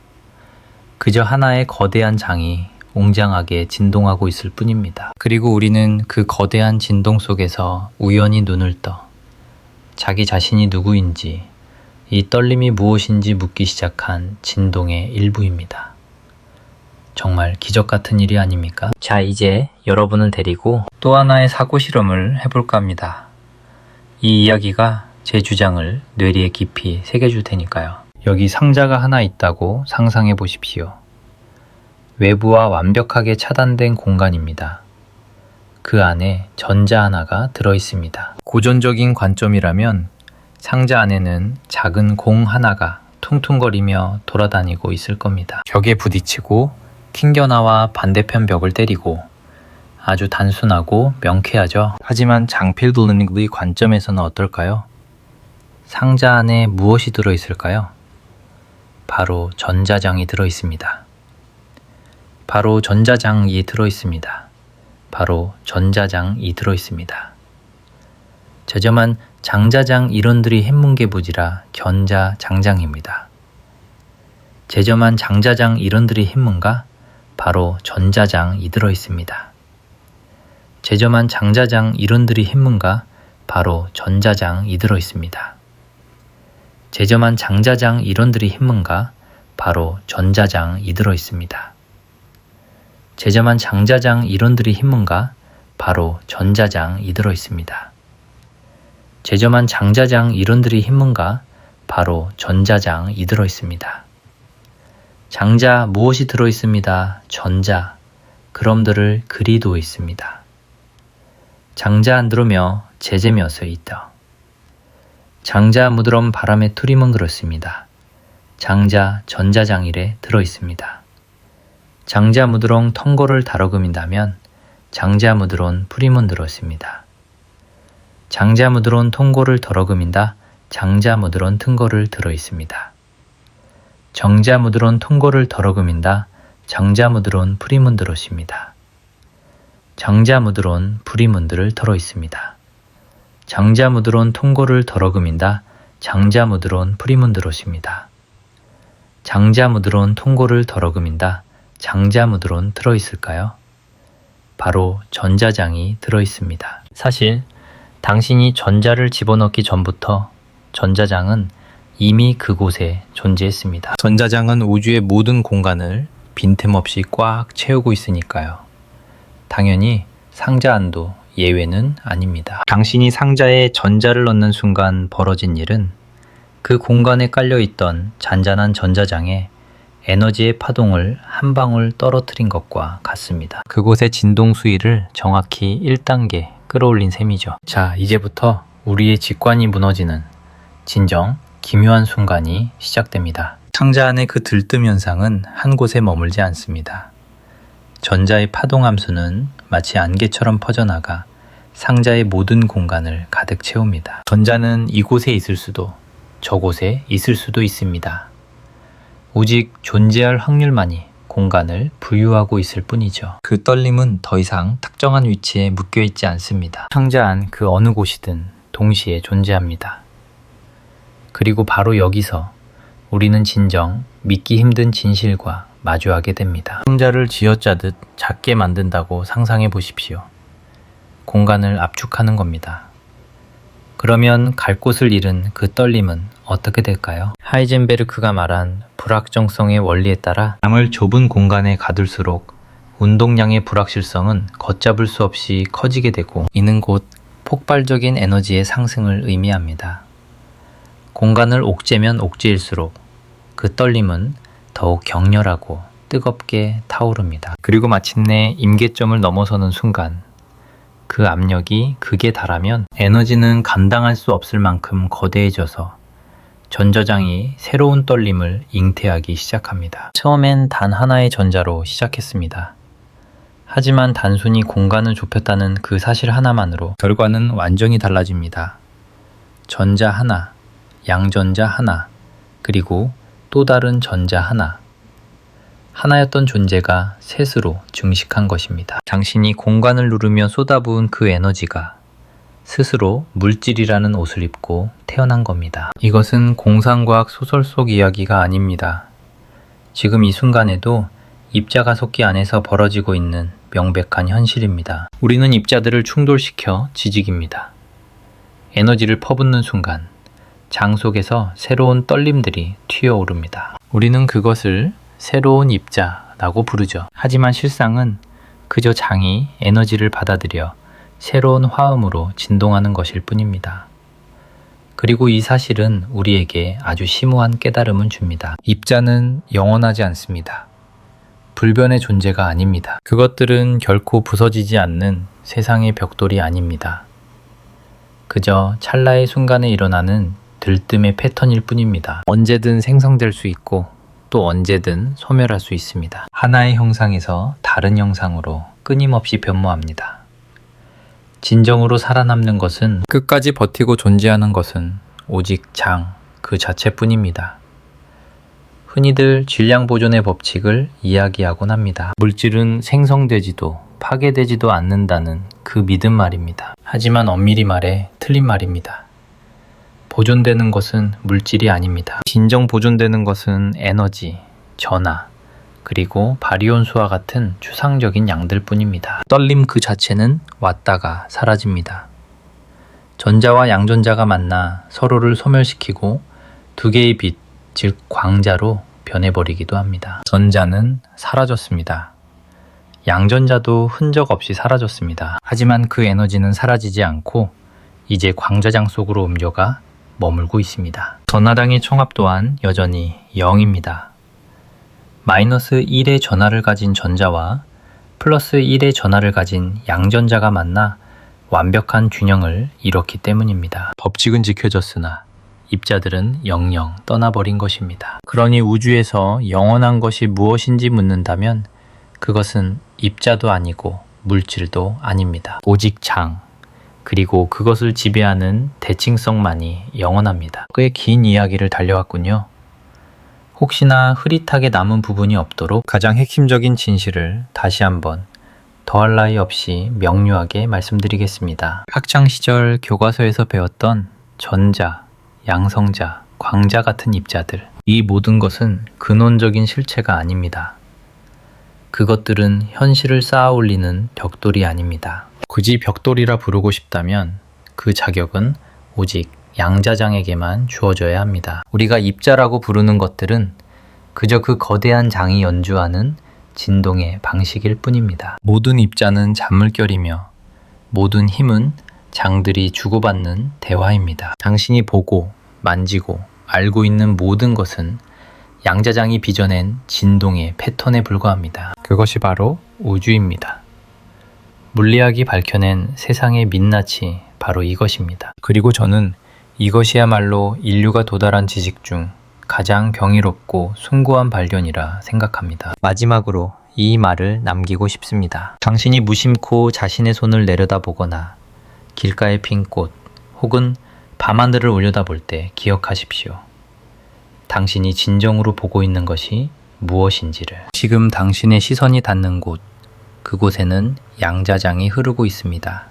그저 하나의 거대한 장이 웅장하게 진동하고 있을 뿐입니다. 그리고 우리는 그 거대한 진동 속에서 우연히 눈을 떠 자기 자신이 누구인지, 이 떨림이 무엇인지 묻기 시작한 진동의 일부입니다. 정말 기적 같은 일이 아닙니까? 자, 이제 여러분을 데리고 또 하나의 사고 실험을 해볼까 합니다. 이 이야기가 제 주장을 뇌리에 깊이 새겨줄 테니까요. 여기 상자가 하나 있다고 상상해 보십시오. 외부와 완벽하게 차단된 공간입니다. 그 안에 전자 하나가 들어 있습니다. 고전적인 관점이라면 상자 안에는 작은 공 하나가 퉁퉁거리며 돌아다니고 있을 겁니다. 벽에 부딪히고 튕겨나와 반대편 벽을 때리고 아주 단순하고 명쾌하죠. 하지만 장필드 링글의 관점에서는 어떨까요? 상자 안에 무엇이 들어있을까요? 바로 전자장이 들어있습니다. 바로 전자장이 들어있습니다. 바로 전자장이 들어있습니다. 저렴한 장자장 이론들이 햇문계부지라 견자장장입니다. 제점한 장자장 이론들이 햇문가? 바로 전자장이 들어있습니다. 제점한 장자장 이론들이 햇문가? 바로 전자장이 들어있습니다. 제점한 장자장 이론들이 햇문가? 바로 전자장이 들어있습니다. 제점한 장자장 이론들이 햇문가? 바로 전자장이 들어있습니다. 제점한 장자장 이론들이 햇문가? 바로 전자장이 들어있습니다. 장자 무엇이 들어있습니다. 전자. 그럼 들을 그리도 있습니다. 장자 안 들으며 제재며서 있다. 장자 무드럼 바람에 투림은 그렇습니다. 장자 전자장일에 들어있습니다. 장자 무드렁 텅고를 다뤄금인다면 장자 무드론 프림은 들었습니다. 장자 무드론 통고를 덜어금인다. 장자 무드론 튼거를 들어있습니다. 정자 무드론 통고를 덜어금인다. 장자 무드론 프림은 들었습니다. 장자 무드론 프리문들을 덜어있습니다. 장자 무드론 통고를 덜어금인다. 장자 무드론 프림은 들었습니다. 장자 무드론 통고를 덜어금인다. 장자 무드론 들어있을까요? 바로 전자장이 들어있습니다. 사실 당신이 전자를 집어넣기 전부터 전자장은 이미 그곳에 존재했습니다. 전자장은 우주의 모든 공간을 빈틈없이 꽉 채우고 있으니까요. 당연히 상자 안도 예외는 아닙니다. 당신이 상자에 전자를 넣는 순간 벌어진 일은 그 공간에 깔려있던 잔잔한 전자장에 에너지의 파동을 한 방울 떨어뜨린 것과 같습니다. 그곳의 진동 수위를 정확히 1단계 끌어올린 셈이죠. 자, 이제부터 우리의 직관이 무너지는 진정 기묘한 순간이 시작됩니다. 상자 안의 그 들뜸 현상은 한 곳에 머물지 않습니다. 전자의 파동 함수는 마치 안개처럼 퍼져나가 상자의 모든 공간을 가득 채웁니다. 전자는 이곳에 있을 수도 저곳에 있을 수도 있습니다. 오직 존재할 확률만이 공간을 부유하고 있을 뿐이죠. 그 떨림은 더 이상 특정한 위치에 묶여있지 않습니다. 상자 안 그 어느 곳이든 동시에 존재합니다. 그리고 바로 여기서 우리는 진정 믿기 힘든 진실과 마주하게 됩니다. 상자를 쥐어짜듯 작게 만든다고 상상해 보십시오. 공간을 압축하는 겁니다. 그러면 갈 곳을 잃은 그 떨림은 어떻게 될까요? 하이젠베르크가 말한 불확정성의 원리에 따라 양을 좁은 공간에 가둘수록 운동량의 불확실성은 걷잡을 수 없이 커지게 되고 이는 곧 폭발적인 에너지의 상승을 의미합니다. 공간을 옥죄면 옥죄일수록 그 떨림은 더욱 격렬하고 뜨겁게 타오릅니다. 그리고 마침내 임계점을 넘어서는 순간 그 압력이 극에 달하면 에너지는 감당할 수 없을 만큼 거대해져서 전자장이 새로운 떨림을 잉태하기 시작합니다. 처음엔 단 하나의 전자로 시작했습니다. 하지만 단순히 공간을 좁혔다는 그 사실 하나만으로 결과는 완전히 달라집니다. 전자 하나, 양전자 하나, 그리고 또 다른 전자 하나. 하나였던 존재가 셋으로 증식한 것입니다. 당신이 공간을 누르며 쏟아부은 그 에너지가 스스로 물질이라는 옷을 입고 태어난 겁니다. 이것은 공상과학 소설 속 이야기가 아닙니다. 지금 이 순간에도 입자가속기 안에서 벌어지고 있는 명백한 현실입니다. 우리는 입자들을 충돌시켜 지직입니다. 에너지를 퍼붓는 순간 장 속에서 새로운 떨림들이 튀어오릅니다. 우리는 그것을 새로운 입자라고 부르죠. 하지만 실상은 그저 장이 에너지를 받아들여 새로운 화음으로 진동하는 것일 뿐입니다. 그리고 이 사실은 우리에게 아주 심오한 깨달음을 줍니다. 입자는 영원하지 않습니다. 불변의 존재가 아닙니다. 그것들은 결코 부서지지 않는 세상의 벽돌이 아닙니다. 그저 찰나의 순간에 일어나는 들뜸의 패턴일 뿐입니다. 언제든 생성될 수 있고 또 언제든 소멸할 수 있습니다. 하나의 형상에서 다른 형상으로 끊임없이 변모합니다. 진정으로 살아남는 것은, 끝까지 버티고 존재하는 것은 오직 장 그 자체뿐입니다. 흔히들 질량 보존의 법칙을 이야기하곤 합니다. 물질은 생성되지도 파괴되지도 않는다는 그 믿음 말입니다. 하지만 엄밀히 말해 틀린 말입니다. 보존되는 것은 물질이 아닙니다. 진정 보존되는 것은 에너지, 전하, 그리고 바리온수와 같은 추상적인 양들 뿐입니다. 떨림 그 자체는 왔다가 사라집니다. 전자와 양전자가 만나 서로를 소멸시키고 두 개의 빛, 즉 광자로 변해버리기도 합니다. 전자는 사라졌습니다. 양전자도 흔적 없이 사라졌습니다. 하지만 그 에너지는 사라지지 않고 이제 광자장 속으로 옮겨가 머물고 있습니다. 전하당의 총합 또한 여전히 0입니다. 마이너스 1의 전하를 가진 전자와 플러스 1의 전하를 가진 양전자가 만나 완벽한 균형을 이뤘기 때문입니다. 법칙은 지켜졌으나 입자들은 영영 떠나버린 것입니다. 그러니 우주에서 영원한 것이 무엇인지 묻는다면 그것은 입자도 아니고 물질도 아닙니다. 오직 장, 그리고 그것을 지배하는 대칭성만이 영원합니다. 꽤 긴 이야기를 달려왔군요. 혹시나 흐릿하게 남은 부분이 없도록 가장 핵심적인 진실을 다시 한번 더할 나위 없이 명료하게 말씀드리겠습니다. 학창시절 교과서에서 배웠던 전자, 양성자, 광자 같은 입자들, 이 모든 것은 근원적인 실체가 아닙니다. 그것들은 현실을 쌓아 올리는 벽돌이 아닙니다. 굳이 벽돌이라 부르고 싶다면 그 자격은 오직 양자장에게만 주어져야 합니다. 우리가 입자라고 부르는 것들은 그저 그 거대한 장이 연주하는 진동의 방식일 뿐입니다. 모든 입자는 잔물결이며 모든 힘은 장들이 주고받는 대화입니다. 당신이 보고 만지고 알고 있는 모든 것은 양자장이 빚어낸 진동의 패턴에 불과합니다. 그것이 바로 우주입니다. 물리학이 밝혀낸 세상의 민낯이 바로 이것입니다. 그리고 저는 이것이야말로 인류가 도달한 지식 중 가장 경이롭고 숭고한 발견이라 생각합니다. 마지막으로 이 말을 남기고 싶습니다. 당신이 무심코 자신의 손을 내려다보거나 길가에 핀 꽃 혹은 밤하늘을 올려다볼 때 기억하십시오. 당신이 진정으로 보고 있는 것이 무엇인지를. 지금 당신의 시선이 닿는 곳, 그곳에는 양자장이 흐르고 있습니다.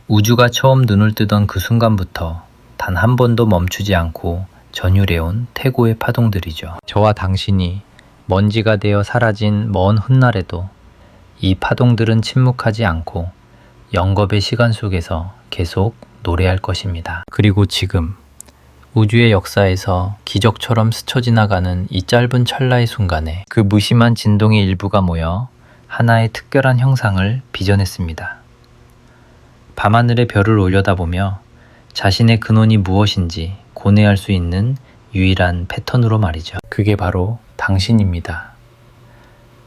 우주가 처음 눈을 뜨던 그 순간부터 단 한 번도 멈추지 않고 전율해온 태고의 파동들이죠. 저와 당신이 먼지가 되어 사라진 먼 훗날에도 이 파동들은 침묵하지 않고 영겁의 시간 속에서 계속 노래할 것입니다. 그리고 지금 우주의 역사에서 기적처럼 스쳐 지나가는 이 짧은 찰나의 순간에 그 무심한 진동의 일부가 모여 하나의 특별한 형상을 빚어냈습니다. 밤하늘의 별을 올려다보며 자신의 근원이 무엇인지 고뇌할 수 있는 유일한 패턴으로 말이죠. 그게 바로 당신입니다.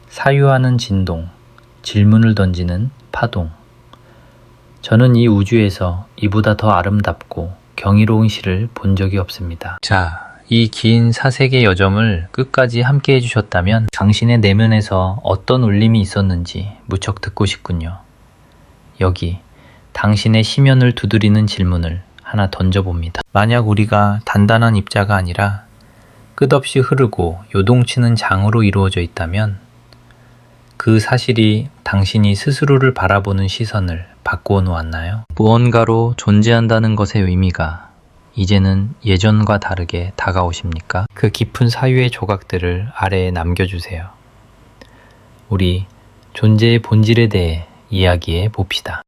사유하는 진동, 질문을 던지는 파동. 저는 이 우주에서 이보다 더 아름답고 경이로운 시를 본 적이 없습니다. 자, 이 긴 사색의 여정을 끝까지 함께 해주셨다면 당신의 내면에서 어떤 울림이 있었는지 무척 듣고 싶군요. 여기 당신의 심연을 두드리는 질문을 하나 던져봅니다. 만약 우리가 단단한 입자가 아니라 끝없이 흐르고 요동치는 장으로 이루어져 있다면 그 사실이 당신이 스스로를 바라보는 시선을 바꾸어 놓았나요? 무언가로 존재한다는 것의 의미가 이제는 예전과 다르게 다가오십니까? 그 깊은 사유의 조각들을 아래에 남겨주세요. 우리 존재의 본질에 대해 이야기해 봅시다.